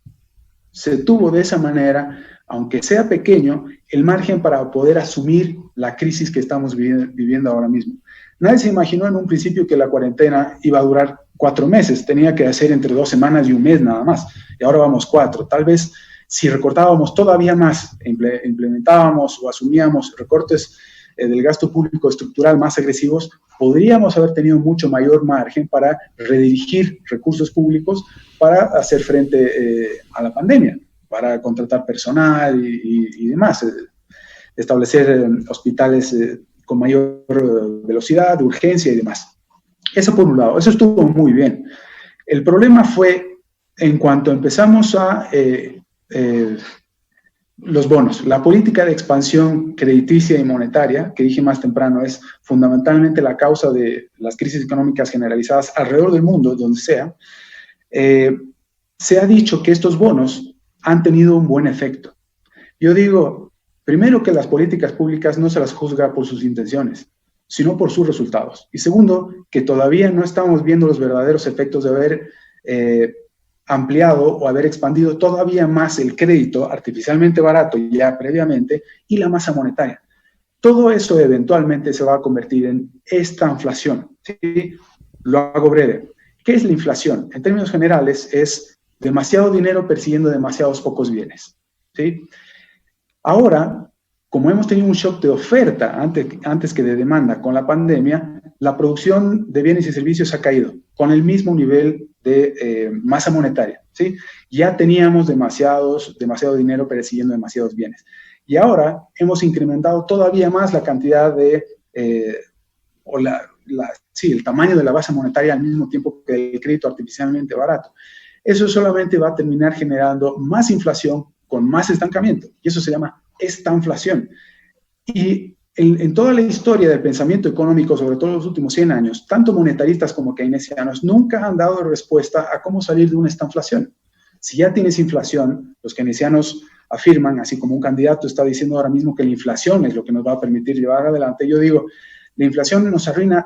se tuvo de esa manera, aunque sea pequeño, el margen para poder asumir la crisis que estamos viviendo ahora mismo. Nadie se imaginó en un principio que la cuarentena iba a durar 4 meses, tenía que hacer entre 2 semanas y un mes nada más, y ahora vamos 4. Tal vez si recortábamos todavía más, implementábamos o asumíamos recortes del gasto público estructural más agresivos, podríamos haber tenido mucho mayor margen para redirigir recursos públicos para hacer frente a la pandemia, para contratar personal y demás, establecer hospitales con mayor velocidad, urgencia y demás. Eso por un lado, eso estuvo muy bien. El problema fue en cuanto empezamos a los bonos. La política de expansión crediticia y monetaria, que dije más temprano, es fundamentalmente la causa de las crisis económicas generalizadas alrededor del mundo, donde sea. Se ha dicho que estos bonos han tenido un buen efecto. Yo digo, primero, que las políticas públicas no se las juzga por sus intenciones, sino por sus resultados. Y segundo, que todavía no estamos viendo los verdaderos efectos de haber ampliado o haber expandido todavía más el crédito artificialmente barato ya previamente y la masa monetaria. Todo eso eventualmente se va a convertir en esta inflación, ¿sí? Lo hago breve. ¿Qué es la inflación? En términos generales es demasiado dinero persiguiendo demasiados pocos bienes, ¿sí? Ahora, como hemos tenido un shock de oferta antes que de demanda con la pandemia, la producción de bienes y servicios ha caído con el mismo nivel de masa monetaria, ¿sí? Ya teníamos demasiado dinero persiguiendo demasiados bienes. Y ahora hemos incrementado todavía más la cantidad de, el tamaño de la base monetaria al mismo tiempo que el crédito artificialmente barato. Eso solamente va a terminar generando más inflación con más estancamiento. Y eso se llama estanflación. Y en toda la historia del pensamiento económico, sobre todo en los últimos 100 años, tanto monetaristas como keynesianos nunca han dado respuesta a cómo salir de una estanflación. Si ya tienes inflación, los keynesianos afirman, así como un candidato está diciendo ahora mismo que la inflación es lo que nos va a permitir llevar adelante, yo digo, la inflación nos arruina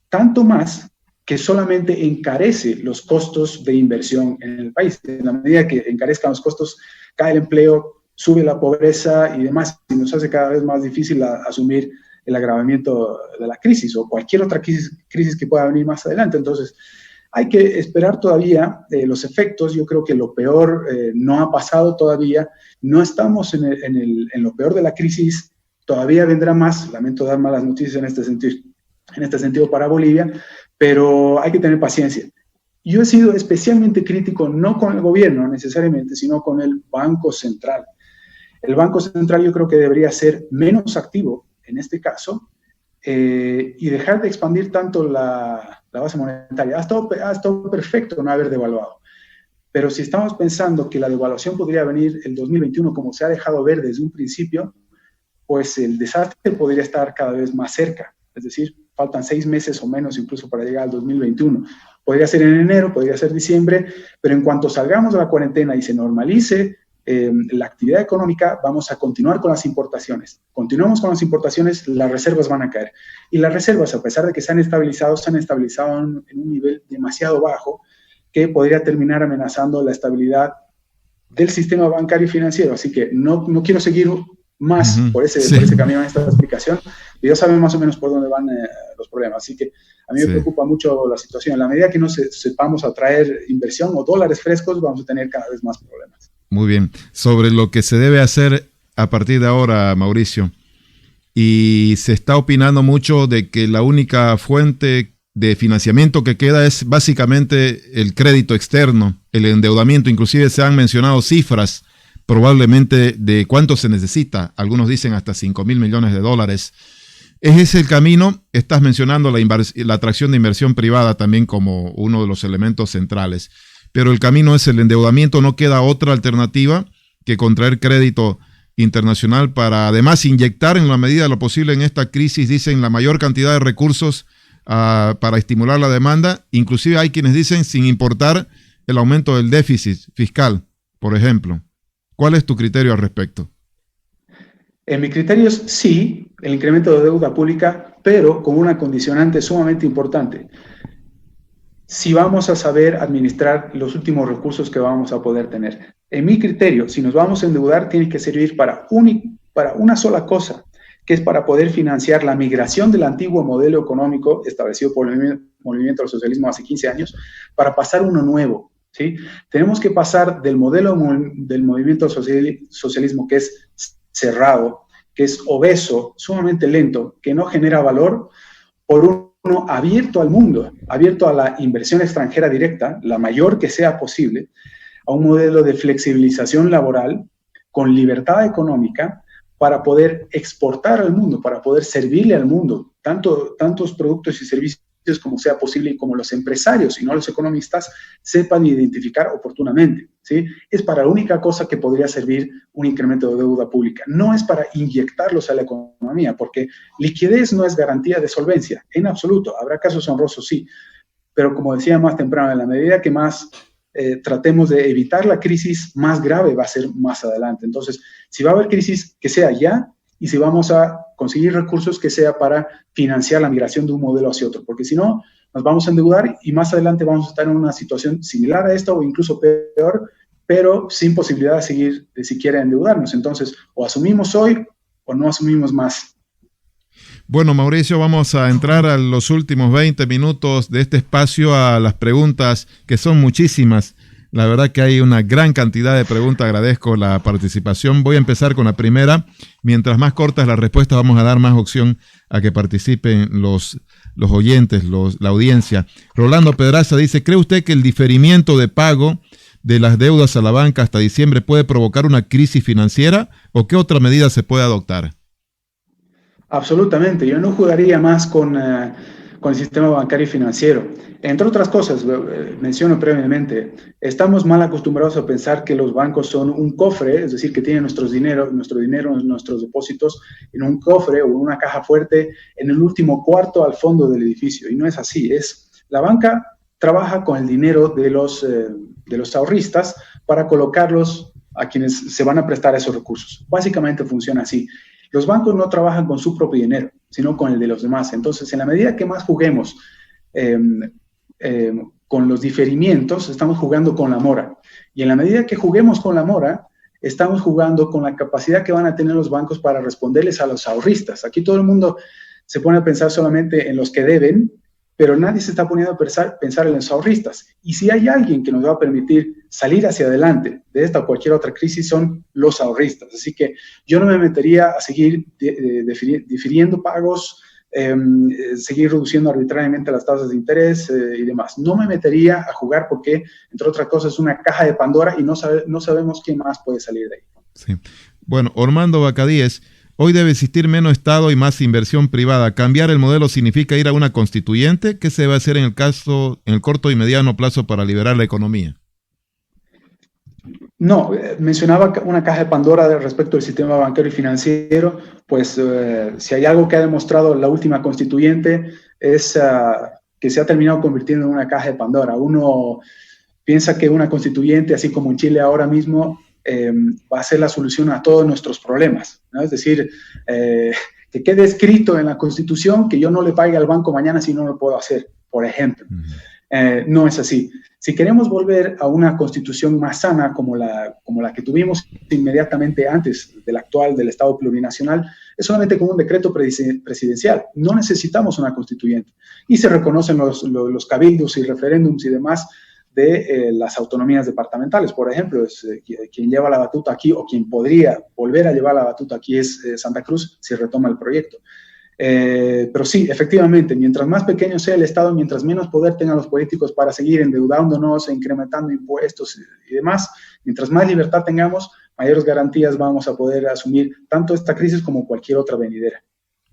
tanto más que solamente encarece los costos de inversión en el país. En la medida que encarezcan los costos, cae el empleo, sube la pobreza y demás, y nos hace cada vez más difícil asumir el agravamiento de la crisis o cualquier otra crisis que pueda venir más adelante. Entonces, hay que esperar todavía los efectos. Yo creo que lo peor no ha pasado todavía. No estamos en lo peor de la crisis. Todavía vendrá más. Lamento dar malas noticias en este sentido para Bolivia, pero hay que tener paciencia. Yo he sido especialmente crítico, no con el gobierno necesariamente, sino con el Banco Central. El Banco Central yo creo que debería ser menos activo en este caso y dejar de expandir tanto la base monetaria. Ha estado perfecto no haber devaluado, pero si estamos pensando que la devaluación podría venir el 2021 como se ha dejado ver desde un principio, pues el desastre podría estar cada vez más cerca. Es decir, faltan 6 meses o menos incluso para llegar al 2021. Podría ser en enero, podría ser diciembre, pero en cuanto salgamos de la cuarentena y se normalice la actividad económica, vamos a continuar con las importaciones. Continuamos con las importaciones, las reservas van a caer. Y las reservas, a pesar de que se han estabilizado en un nivel demasiado bajo que podría terminar amenazando la estabilidad del sistema bancario y financiero. Así que no quiero seguir más por ese camino en esta explicación. Y ya saben más o menos por dónde van los problemas. Así que a mí me preocupa mucho la situación. En la medida que no sepamos atraer inversión o dólares frescos, vamos a tener cada vez más problemas. Muy bien. Sobre lo que se debe hacer a partir de ahora, Mauricio, y se está opinando mucho de que la única fuente de financiamiento que queda es básicamente el crédito externo, el endeudamiento. Inclusive se han mencionado cifras probablemente de cuánto se necesita. Algunos dicen hasta 5,000 millones de dólares. ¿Es ese el camino? Estás mencionando la atracción de inversión privada también como uno de los elementos centrales. Pero el camino es el endeudamiento. No queda otra alternativa que contraer crédito internacional para además inyectar en la medida de lo posible en esta crisis, dicen, la mayor cantidad de recursos para estimular la demanda. Inclusive hay quienes dicen sin importar el aumento del déficit fiscal, por ejemplo. ¿Cuál es tu criterio al respecto? En mi criterio es sí, el incremento de deuda pública, pero con una condicionante sumamente importante. si vamos a saber administrar los últimos recursos que vamos a poder tener. En mi criterio, si nos vamos a endeudar, tiene que servir para una sola cosa, que es para poder financiar la migración del antiguo modelo económico establecido por el movimiento del socialismo hace 15 años, para pasar uno nuevo, ¿sí? Tenemos que pasar del modelo del movimiento socialismo, que es cerrado, que es obeso, sumamente lento, que no genera valor, por uno abierto al mundo, abierto a la inversión extranjera directa, la mayor que sea posible, a un modelo de flexibilización laboral con libertad económica para poder exportar al mundo, para poder servirle al mundo, tantos productos y servicios como sea posible y como los empresarios y no los economistas sepan identificar oportunamente, ¿sí? Es para la única cosa que podría servir un incremento de deuda pública. No es para inyectarlos a la economía, porque liquidez no es garantía de solvencia, en absoluto. Habrá casos honrosos, sí, pero como decía más temprano, en la medida que más tratemos de evitar la crisis, más grave va a ser más adelante. Entonces, si va a haber crisis, que sea ya, y si vamos a conseguir recursos, que sea para financiar la migración de un modelo hacia otro, porque si no, nos vamos a endeudar y más adelante vamos a estar en una situación similar a esta o incluso peor, pero sin posibilidad de seguir, de siquiera endeudarnos. Entonces, o asumimos hoy o no asumimos más. Bueno, Mauricio, vamos a entrar a los últimos 20 minutos de este espacio a las preguntas, que son muchísimas. La verdad que hay una gran cantidad de preguntas. Agradezco la participación. Voy a empezar con la primera. Mientras más cortas las respuestas, vamos a dar más opción a que participen los oyentes, la audiencia. Rolando Pedraza dice, ¿cree usted que el diferimiento de pago de las deudas a la banca hasta diciembre puede provocar una crisis financiera? ¿O qué otra medida se puede adoptar? Absolutamente. Yo no jugaría más con el sistema bancario y financiero. Entre otras cosas, menciono previamente, estamos mal acostumbrados a pensar que los bancos son un cofre, es decir, que tienen nuestro dinero, nuestros depósitos en un cofre o en una caja fuerte en el último cuarto al fondo del edificio. Y no es así. La banca trabaja con el dinero de los ahorristas para colocarlos a quienes se van a prestar esos recursos. Básicamente funciona así. Los bancos no trabajan con su propio dinero, sino con el de los demás. Entonces, en la medida que más juguemos con los diferimientos, estamos jugando con la mora. Y en la medida que juguemos con la mora, estamos jugando con la capacidad que van a tener los bancos para responderles a los ahorristas. Aquí todo el mundo se pone a pensar solamente en los que deben, pero nadie se está poniendo a pensar en los ahorristas. Y si hay alguien que nos va a permitir salir hacia adelante de esta o cualquier otra crisis, son los ahorristas. Así que yo no me metería a seguir difiriendo pagos, seguir reduciendo arbitrariamente las tasas de interés y demás. No me metería a jugar porque, entre otras cosas, es una caja de Pandora y no sabemos quién más puede salir de ahí. Sí. Bueno, Ormando Bacadíes, hoy debe existir menos Estado y más inversión privada. ¿Cambiar el modelo significa ir a una constituyente? ¿Qué se va a hacer en el corto y mediano plazo para liberar la economía? No, mencionaba una caja de Pandora respecto al sistema bancario y financiero. Pues si hay algo que ha demostrado la última constituyente es que se ha terminado convirtiendo en una caja de Pandora. Uno piensa que una constituyente, así como en Chile ahora mismo, va a ser la solución a todos nuestros problemas, ¿no? Es decir, que quede escrito en la Constitución que yo no le pague al banco mañana si no lo puedo hacer, por ejemplo. No es así. Si queremos volver a una constitución más sana como la que tuvimos inmediatamente antes del actual, del Estado plurinacional, es solamente con un decreto presidencial. No necesitamos una constituyente. Y se reconocen los cabildos y referéndums y demás de las autonomías departamentales. Por ejemplo, quien lleva la batuta aquí o quien podría volver a llevar la batuta aquí es Santa Cruz si retoma el proyecto. Pero sí, efectivamente, mientras más pequeño sea el Estado, mientras menos poder tengan los políticos para seguir endeudándonos e incrementando impuestos y demás, mientras más libertad tengamos, mayores garantías vamos a poder asumir tanto esta crisis como cualquier otra venidera.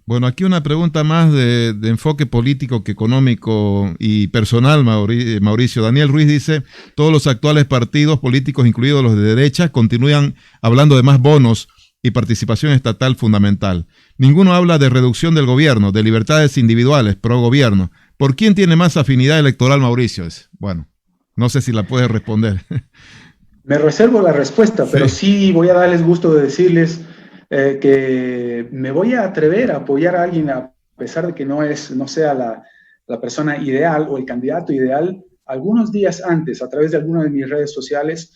Bueno, aquí una pregunta más de enfoque político que económico y personal, Mauricio. Daniel Ruiz dice, todos los actuales partidos políticos, incluidos los de derecha, continúan hablando de más bonos y participación estatal fundamental. Ninguno habla de reducción del gobierno, de libertades individuales, pro gobierno. ¿Por quién tiene más afinidad electoral, Mauricio? Bueno, no sé si la puedes responder. Me reservo la respuesta, pero sí voy a darles gusto de decirles que me voy a atrever a apoyar a alguien a pesar de que no sea la persona ideal o el candidato ideal algunos días antes a través de alguna de mis redes sociales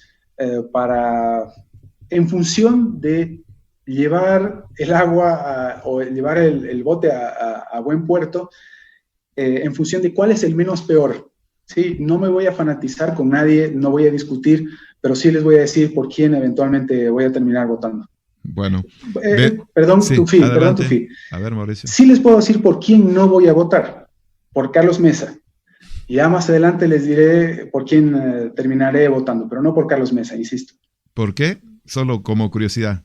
en función de llevar el agua o llevar el bote a buen puerto, en función de cuál es el menos peor. ¿Sí? No me voy a fanatizar con nadie, no voy a discutir, pero sí les voy a decir por quién eventualmente voy a terminar votando. Bueno. Perdón, sí, Tufi. A ver, Mauricio. Sí les puedo decir por quién no voy a votar. Por Carlos Mesa. Ya más adelante les diré por quién terminaré votando, pero no por Carlos Mesa, insisto. ¿Por qué? Solo como curiosidad.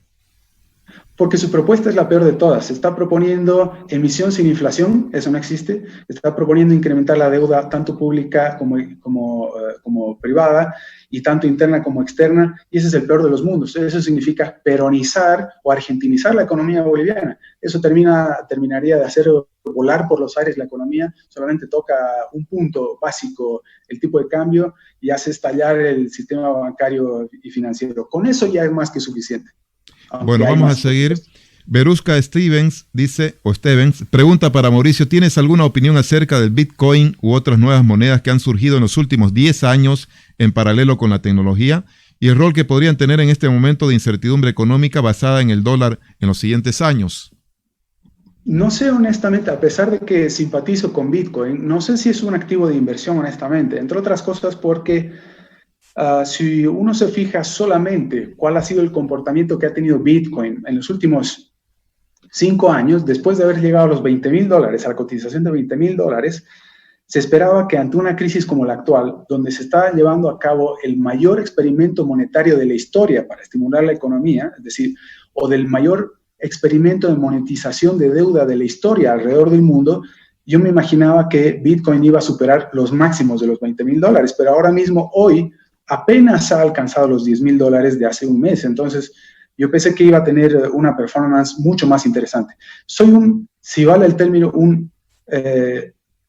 Porque su propuesta es la peor de todas. Está proponiendo emisión sin inflación, eso no existe. Está proponiendo incrementar la deuda tanto pública como privada, y tanto interna como externa, y ese es el peor de los mundos. Eso significa peronizar o argentinizar la economía boliviana. Eso terminaría de hacer volar por los aires la economía. Solamente toca un punto básico, el tipo de cambio, y hace estallar el sistema bancario y financiero. Con eso ya es más que suficiente. Bueno, vamos a seguir. Verusca Stevens pregunta para Mauricio: ¿tienes alguna opinión acerca del Bitcoin u otras nuevas monedas que han surgido en los últimos 10 años en paralelo con la tecnología y el rol que podrían tener en este momento de incertidumbre económica basada en el dólar en los siguientes años? No sé, honestamente, a pesar de que simpatizo con Bitcoin, no sé si es un activo de inversión, honestamente, entre otras cosas porque si uno se fija solamente cuál ha sido el comportamiento que ha tenido Bitcoin en los últimos 5 años, después de haber llegado a los $20,000, a la cotización de $20,000, se esperaba que ante una crisis como la actual, donde se está llevando a cabo el mayor experimento monetario de la historia para estimular la economía, es decir, o del mayor experimento de monetización de deuda de la historia alrededor del mundo, yo me imaginaba que Bitcoin iba a superar los máximos de los $20,000, pero ahora mismo, hoy, apenas ha alcanzado los $10,000 de hace un mes. Entonces, yo pensé que iba a tener una performance mucho más interesante. Soy si vale el término, un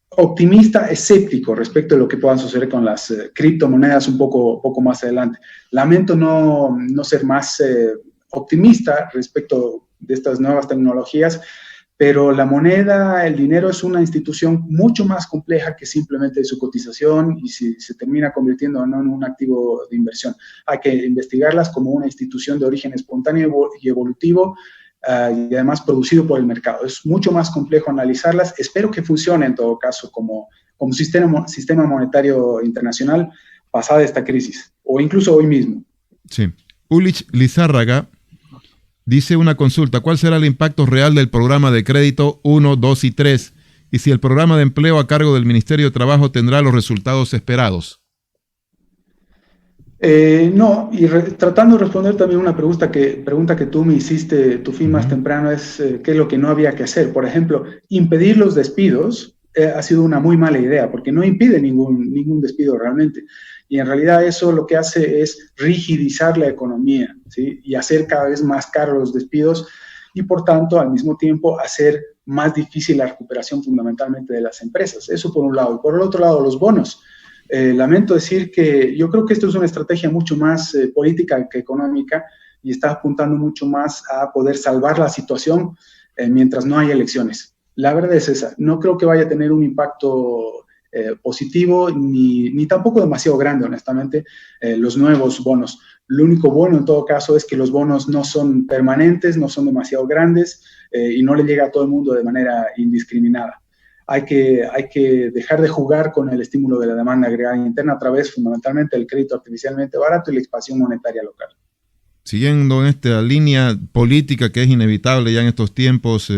optimista escéptico respecto de lo que puedan suceder con las criptomonedas un poco más adelante. Lamento no ser más optimista respecto de estas nuevas tecnologías, pero la moneda, el dinero, es una institución mucho más compleja que simplemente su cotización y si se termina convirtiendo o no en un activo de inversión. Hay que investigarlas como una institución de origen espontáneo y evolutivo, y además producido por el mercado. Es mucho más complejo analizarlas. Espero que funcione en todo caso como sistema monetario internacional pasada esta crisis, o incluso hoy mismo. Sí. Ulich Lizárraga dice una consulta: ¿cuál será el impacto real del programa de crédito 1, 2 y 3? Y si el programa de empleo a cargo del Ministerio de Trabajo tendrá los resultados esperados. No, y tratando de responder también una pregunta que tú me hiciste, tu fin más temprano, es qué es lo que no había que hacer. Por ejemplo, impedir los despidos ha sido una muy mala idea, porque no impide ningún despido realmente. Y en realidad eso lo que hace es rigidizar la economía, ¿sí? Y hacer cada vez más caros los despidos y, por tanto, al mismo tiempo, hacer más difícil la recuperación fundamentalmente de las empresas. Eso por un lado. Y por el otro lado, los bonos. Lamento decir que yo creo que esto es una estrategia mucho más política que económica y está apuntando mucho más a poder salvar la situación mientras no haya elecciones. La verdad es esa. No creo que vaya a tener un impacto positivo ni tampoco demasiado grande, honestamente, los nuevos bonos. Lo único bueno en todo caso es que los bonos no son permanentes, no son demasiado grandes y no le llega a todo el mundo de manera indiscriminada. Hay que dejar de jugar con el estímulo de la demanda agregada interna a través fundamentalmente del crédito artificialmente barato y la expansión monetaria local. Siguiendo en esta línea política que es inevitable ya en estos tiempos,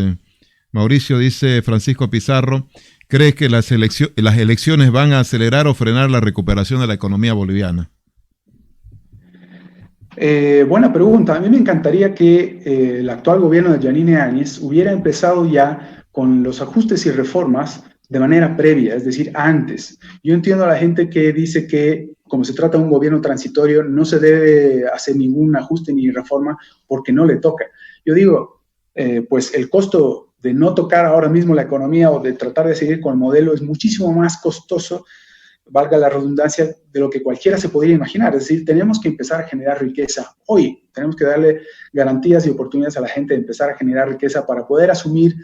Mauricio, dice Francisco Pizarro: ¿crees que las elecciones van a acelerar o frenar la recuperación de la economía boliviana? Buena pregunta. A mí me encantaría que el actual gobierno de Yanine Áñez hubiera empezado ya con los ajustes y reformas de manera previa, es decir, antes. Yo entiendo a la gente que dice que, como se trata de un gobierno transitorio, no se debe hacer ningún ajuste ni reforma porque no le toca. Yo digo, pues el costo de no tocar ahora mismo la economía o de tratar de seguir con el modelo es muchísimo más costoso, valga la redundancia, de lo que cualquiera se podría imaginar. Es decir, tenemos que empezar a generar riqueza hoy. Tenemos que darle garantías y oportunidades a la gente de empezar a generar riqueza para poder asumir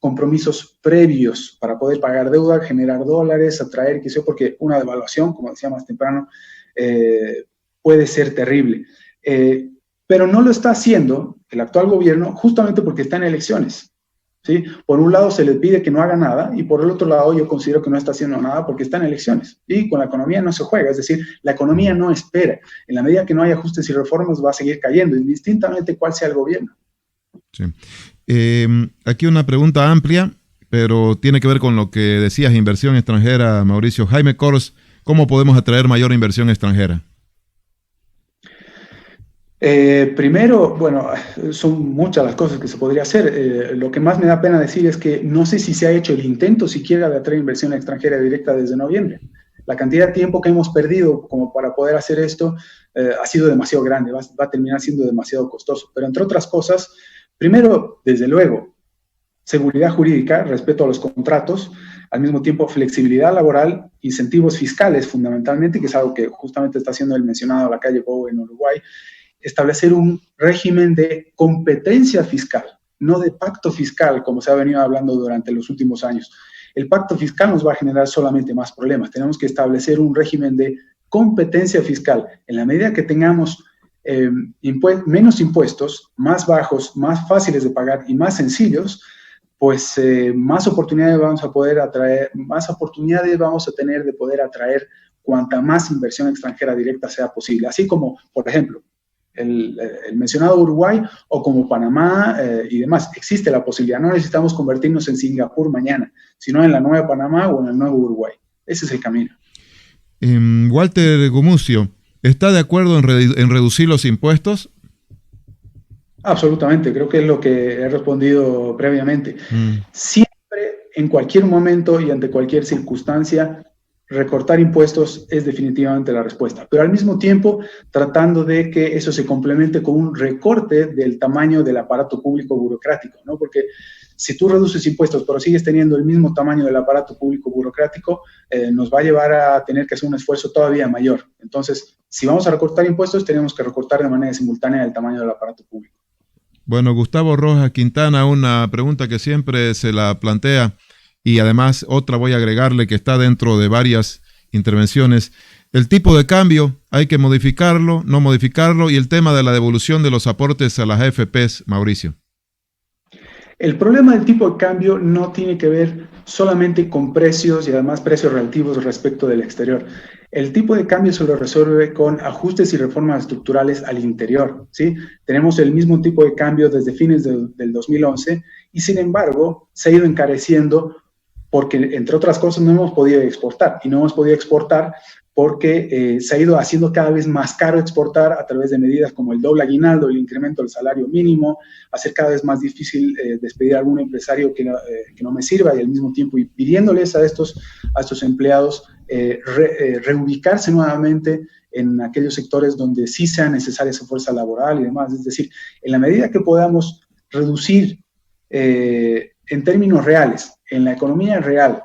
compromisos previos para poder pagar deuda, generar dólares, atraer, qué sé yo, porque una devaluación, como decía más temprano, puede ser terrible. Pero no lo está haciendo el actual gobierno justamente porque está en elecciones. ¿Sí? Por un lado se le pide que no haga nada y por el otro lado yo considero que no está haciendo nada porque está en elecciones y con la economía no se juega, es decir, la economía no espera. En la medida que no haya ajustes y reformas va a seguir cayendo, indistintamente cuál sea el gobierno. Sí. Aquí una pregunta amplia, pero tiene que ver con lo que decías, inversión extranjera, Mauricio. Jaime Kors, ¿cómo podemos atraer mayor inversión extranjera? Primero, bueno, son muchas las cosas que se podría hacer. Lo que más me da pena decir es que no sé si se ha hecho el intento siquiera de atraer inversión extranjera directa desde noviembre. La cantidad de tiempo que hemos perdido como para poder hacer esto ha sido demasiado grande, va a terminar siendo demasiado costoso. Pero entre otras cosas, primero, desde luego, seguridad jurídica, respeto a los contratos, al mismo tiempo flexibilidad laboral, incentivos fiscales fundamentalmente, que es algo que justamente está haciendo el mencionado Lacalle Pou en Uruguay, establecer un régimen de competencia fiscal, no de pacto fiscal, como se ha venido hablando durante los últimos años. El pacto fiscal nos va a generar solamente más problemas. Tenemos que establecer un régimen de competencia fiscal. En la medida que tengamos menos impuestos, más bajos, más fáciles de pagar y más sencillos, pues más oportunidades vamos a poder atraer, más oportunidades vamos a tener de poder atraer cuanta más inversión extranjera directa sea posible. Así como, por ejemplo, el mencionado Uruguay o como Panamá y demás. Existe la posibilidad. No necesitamos convertirnos en Singapur mañana, sino en la nueva Panamá o en el nuevo Uruguay. Ese es el camino. Walter Gumucio, ¿está de acuerdo en reducir los impuestos? Absolutamente. Creo que es lo que he respondido previamente. Siempre, en cualquier momento y ante cualquier circunstancia, recortar impuestos es definitivamente la respuesta, pero al mismo tiempo tratando de que eso se complemente con un recorte del tamaño del aparato público burocrático, ¿no? Porque si tú reduces impuestos pero sigues teniendo el mismo tamaño del aparato público burocrático, nos va a llevar a tener que hacer un esfuerzo todavía mayor. Entonces, si vamos a recortar impuestos, tenemos que recortar de manera simultánea el tamaño del aparato público. Bueno, Gustavo Rojas Quintana, una pregunta que siempre se la plantea, y además otra voy a agregarle que está dentro de varias intervenciones. El tipo de cambio, ¿hay que modificarlo, no modificarlo? Y el tema de la devolución de los aportes a las AFPs, Mauricio. El problema del tipo de cambio no tiene que ver solamente con precios y además precios relativos respecto del exterior. El tipo de cambio se lo resuelve con ajustes y reformas estructurales al interior, ¿sí? Tenemos el mismo tipo de cambio desde fines del 2011 y sin embargo se ha ido encareciendo porque, entre otras cosas, no hemos podido exportar. Y no hemos podido exportar porque se ha ido haciendo cada vez más caro exportar a través de medidas como el doble aguinaldo, el incremento del salario mínimo, hacer cada vez más difícil despedir a algún empresario que no me sirva y al mismo tiempo y pidiéndoles a estos empleados reubicarse nuevamente en aquellos sectores donde sí sea necesaria esa fuerza laboral y demás. Es decir, en la medida que podamos reducir en términos reales, en la economía real,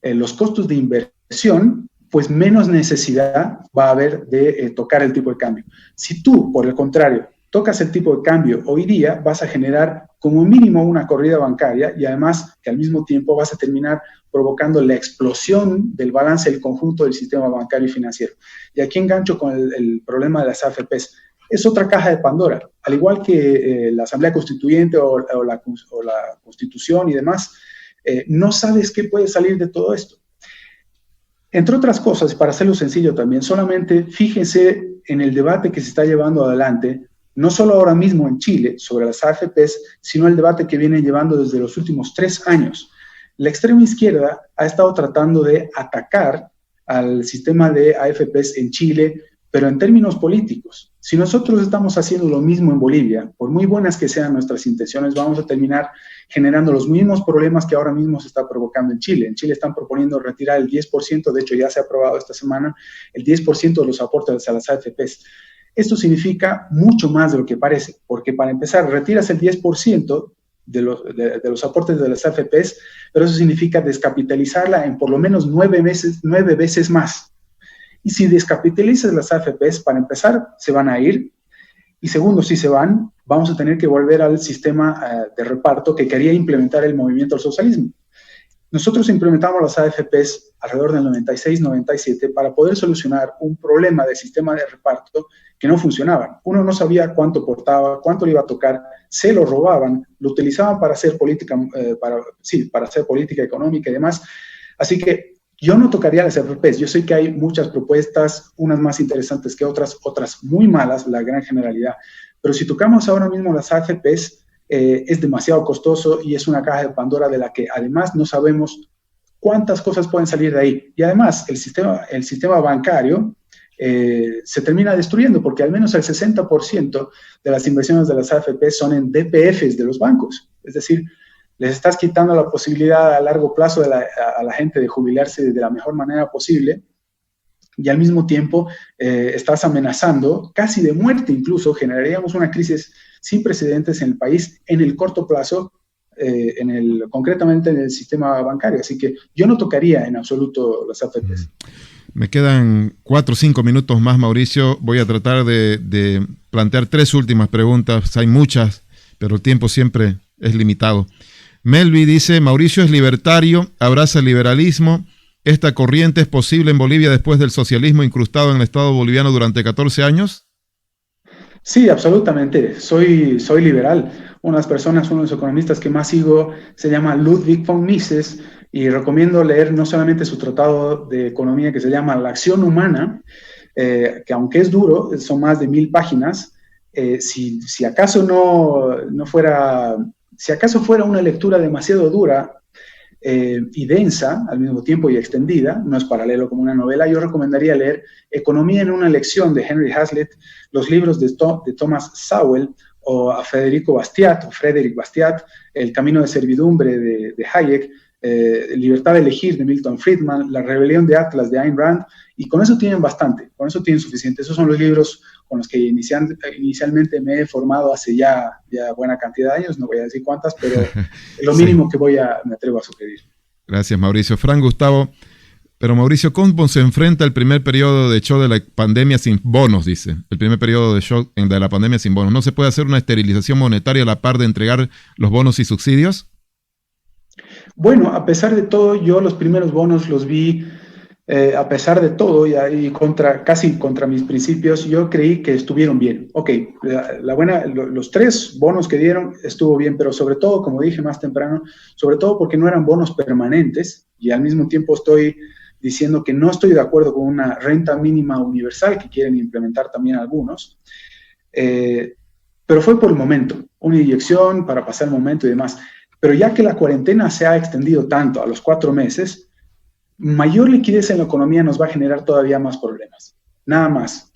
los costos de inversión, pues menos necesidad va a haber de tocar el tipo de cambio. Si tú, por el contrario, tocas el tipo de cambio hoy día, vas a generar como mínimo una corrida bancaria y además que al mismo tiempo vas a terminar provocando la explosión del balance del conjunto del sistema bancario y financiero. Y aquí engancho con el problema de las AFPs. Es otra caja de Pandora. Al igual que la Asamblea Constituyente o la Constitución y demás, no sabes qué puede salir de todo esto. Entre otras cosas, para hacerlo sencillo también, solamente fíjense en el debate que se está llevando adelante, no solo ahora mismo en Chile sobre las AFPs, sino el debate que viene llevando desde los últimos 3 años. La extrema izquierda ha estado tratando de atacar al sistema de AFPs en Chile, pero en términos políticos. Si nosotros estamos haciendo lo mismo en Bolivia, por muy buenas que sean nuestras intenciones, vamos a terminar generando los mismos problemas que ahora mismo se está provocando en Chile. En Chile están proponiendo retirar el 10%, de hecho ya se ha aprobado esta semana, el 10% de los aportes a las AFPs. Esto significa mucho más de lo que parece, porque para empezar, retiras el 10% de los aportes de las AFPs, pero eso significa descapitalizarla en por lo menos 9 veces más. Y si descapitalizas las AFPs, para empezar, se van a ir. Y segundo, si se van, vamos a tener que volver al sistema de reparto que quería implementar el movimiento al socialismo. Nosotros implementamos las AFPs alrededor del 96-97 para poder solucionar un problema del sistema de reparto que no funcionaba. Uno no sabía cuánto portaba, cuánto le iba a tocar, se lo robaban, lo utilizaban para hacer política, para hacer política económica y demás. Así que yo no tocaría las AFPs. Yo sé que hay muchas propuestas, unas más interesantes que otras, otras muy malas, la gran generalidad. Pero si tocamos ahora mismo las AFPs, es demasiado costoso y es una caja de Pandora de la que además no sabemos cuántas cosas pueden salir de ahí. Y además el sistema bancario se termina destruyendo porque al menos el 60% de las inversiones de las AFP son en DPFs de los bancos. Es decir, les estás quitando la posibilidad a largo plazo a la gente de jubilarse de la mejor manera posible y al mismo tiempo estás amenazando, casi de muerte incluso, generaríamos una crisis sin precedentes en el país en el corto plazo, concretamente en el sistema bancario. Así que yo no tocaría en absoluto las AFPs. Me quedan 4 o 5 minutos más, Mauricio. Voy a tratar de plantear 3 últimas preguntas. Hay muchas, pero el tiempo siempre es limitado. Melvi dice, Mauricio es libertario, abraza el liberalismo. ¿Esta corriente es posible en Bolivia después del socialismo incrustado en el Estado boliviano durante 14 años? Sí, absolutamente. Soy liberal. Uno de los economistas que más sigo se llama Ludwig von Mises y recomiendo leer no solamente su tratado de economía que se llama La acción humana, que aunque es duro, son más de 1000 páginas. Si acaso fuera una lectura demasiado dura y densa al mismo tiempo y extendida, no es paralelo como una novela, yo recomendaría leer Economía en una lección de Henry Hazlitt, los libros de Thomas Sowell o a Frederic Bastiat, El camino de servidumbre de Hayek, Libertad de elegir de Milton Friedman, La rebelión de Atlas de Ayn Rand, y con eso tienen bastante, con eso tienen suficiente. Esos son los libros con los que inicialmente me he formado hace ya buena cantidad de años, no voy a decir cuántas, pero es lo mínimo que me atrevo a sugerir. Gracias, Mauricio. Fran Gustavo, pero Mauricio, ¿cómo se enfrenta el primer periodo de shock de la pandemia sin bonos, dice? El primer periodo de shock de la pandemia sin bonos. ¿No se puede hacer una esterilización monetaria a la par de entregar los bonos y subsidios? Bueno, a pesar de todo, yo los primeros bonos los vi, a pesar de todo, y casi contra mis principios, yo creí que estuvieron bien. Ok, los 3 bonos que dieron estuvo bien, pero sobre todo, como dije más temprano, sobre todo porque no eran bonos permanentes, y al mismo tiempo estoy diciendo que no estoy de acuerdo con una renta mínima universal que quieren implementar también algunos, pero fue por el momento, una inyección para pasar el momento y demás. Pero ya que la cuarentena se ha extendido tanto a los 4 meses, mayor liquidez en la economía nos va a generar todavía más problemas. Nada más.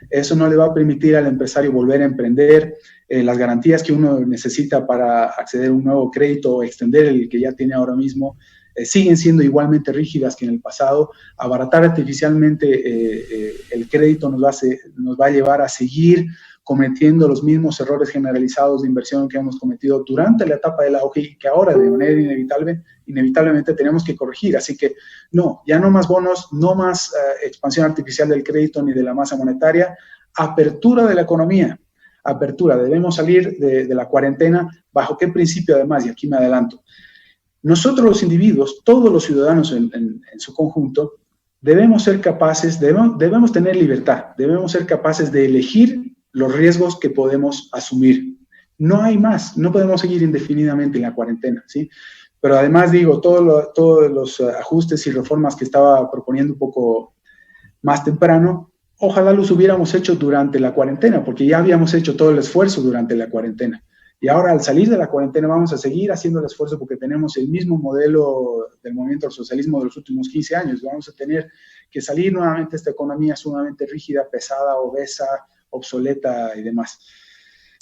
Eso no le va a permitir al empresario volver a emprender. Las garantías que uno necesita para acceder a un nuevo crédito o extender el que ya tiene ahora mismo siguen siendo igualmente rígidas que en el pasado. Abaratar artificialmente el crédito nos va a llevar a seguir cometiendo los mismos errores generalizados de inversión que hemos cometido durante la etapa del auge y que ahora de manera inevitablemente tenemos que corregir. Así que ya no más bonos, no más expansión artificial del crédito ni de la masa monetaria, apertura de la economía, debemos salir de la cuarentena. ¿Bajo qué principio además? Y aquí me adelanto. Nosotros los individuos, todos los ciudadanos en su conjunto, debemos ser capaces, debemos tener libertad, debemos ser capaces de elegir los riesgos que podemos asumir. No hay más, no podemos seguir indefinidamente en la cuarentena, ¿sí? Pero además digo, todos los ajustes y reformas que estaba proponiendo un poco más temprano, ojalá los hubiéramos hecho durante la cuarentena, porque ya habíamos hecho todo el esfuerzo durante la cuarentena. Y ahora al salir de la cuarentena vamos a seguir haciendo el esfuerzo porque tenemos el mismo modelo del movimiento al socialismo de los últimos 15 años. Vamos a tener que salir nuevamente de esta economía sumamente rígida, pesada, obesa, obsoleta y demás.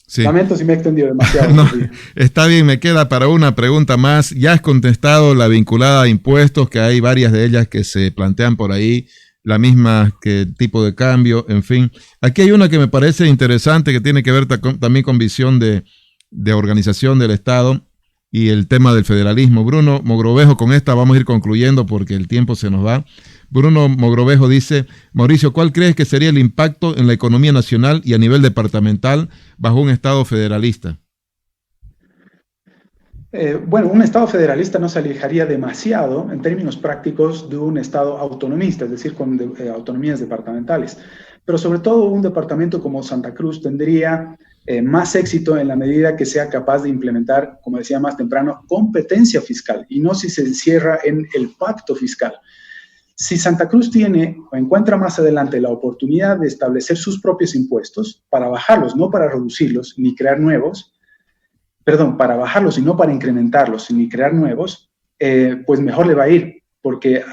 Sí. Lamento si me he extendido demasiado. No, está bien, me queda para una pregunta más. Ya has contestado la vinculada a impuestos, que hay varias de ellas que se plantean por ahí, la misma que tipo de cambio, en fin. Aquí hay una que me parece interesante, que tiene que ver también con visión de organización del Estado y el tema del federalismo. Bruno Mogrovejo, con esta vamos a ir concluyendo porque el tiempo se nos va. Bruno Mogrovejo dice, Mauricio, ¿cuál crees que sería el impacto en la economía nacional y a nivel departamental bajo un Estado federalista? Bueno, un Estado federalista no se alejaría demasiado en términos prácticos de un Estado autonomista, es decir, con autonomías departamentales. Pero sobre todo un departamento como Santa Cruz tendría más éxito en la medida que sea capaz de implementar, como decía más temprano, competencia fiscal y no si se encierra en el pacto fiscal. Si Santa Cruz tiene o encuentra más adelante la oportunidad de establecer sus propios impuestos para bajarlos, no para reducirlos ni crear nuevos, para bajarlos y no para incrementarlos ni crear nuevos, pues mejor le va a ir, porque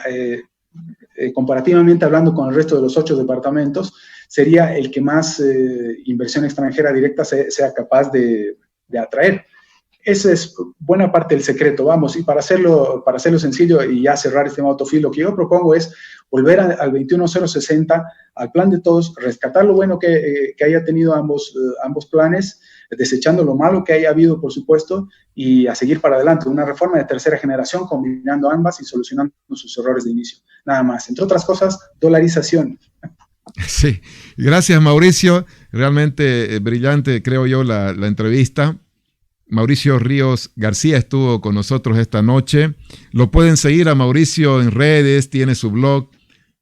comparativamente hablando con el resto de los 8 departamentos, sería el que más inversión extranjera directa sea capaz de atraer. Ese es buena parte del secreto, vamos, y para hacerlo sencillo y ya cerrar este autofil, lo que yo propongo es volver al 21060, al plan de todos, rescatar lo bueno que haya tenido ambos planes, desechando lo malo que haya habido, por supuesto, y a seguir para adelante. Una reforma de tercera generación combinando ambas y solucionando sus errores de inicio. Nada más. Entre otras cosas, dolarización. Sí, gracias Mauricio. Realmente brillante, creo yo, la entrevista. Mauricio Ríos García estuvo con nosotros esta noche. Lo pueden seguir a Mauricio en redes, tiene su blog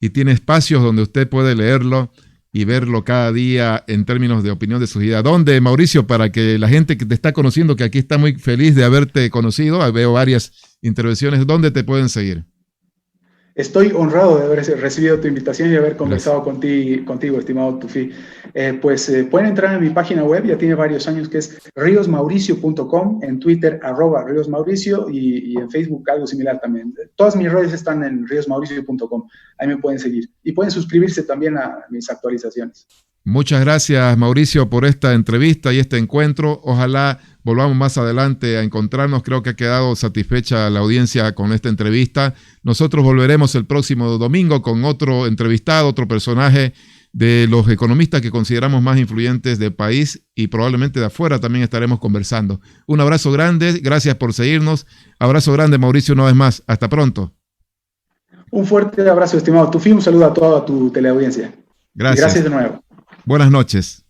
y tiene espacios donde usted puede leerlo y verlo cada día en términos de opinión de su vida. ¿Dónde, Mauricio, para que la gente que te está conociendo, que aquí está muy feliz de haberte conocido, veo varias intervenciones, ¿dónde te pueden seguir? Estoy honrado de haber recibido tu invitación y haber conversado contigo, estimado Tufi. Pueden entrar en mi página web, ya tiene varios años, que es riosmauricio.com, en Twitter @riosmauricio y en Facebook algo similar también. Todas mis redes están en riosmauricio.com, ahí me pueden seguir. Y pueden suscribirse también a mis actualizaciones. Muchas gracias, Mauricio, por esta entrevista y este encuentro. Ojalá volvamos más adelante a encontrarnos. Creo que ha quedado satisfecha la audiencia con esta entrevista. Nosotros volveremos el próximo domingo con otro entrevistado, otro personaje de los economistas que consideramos más influyentes del país y probablemente de afuera también estaremos conversando. Un abrazo grande, gracias por seguirnos. Abrazo grande, Mauricio, una vez más. Hasta pronto. Un fuerte abrazo, estimado Tufi. Un saludo a toda tu teleaudiencia. Gracias. Y gracias de nuevo. Buenas noches.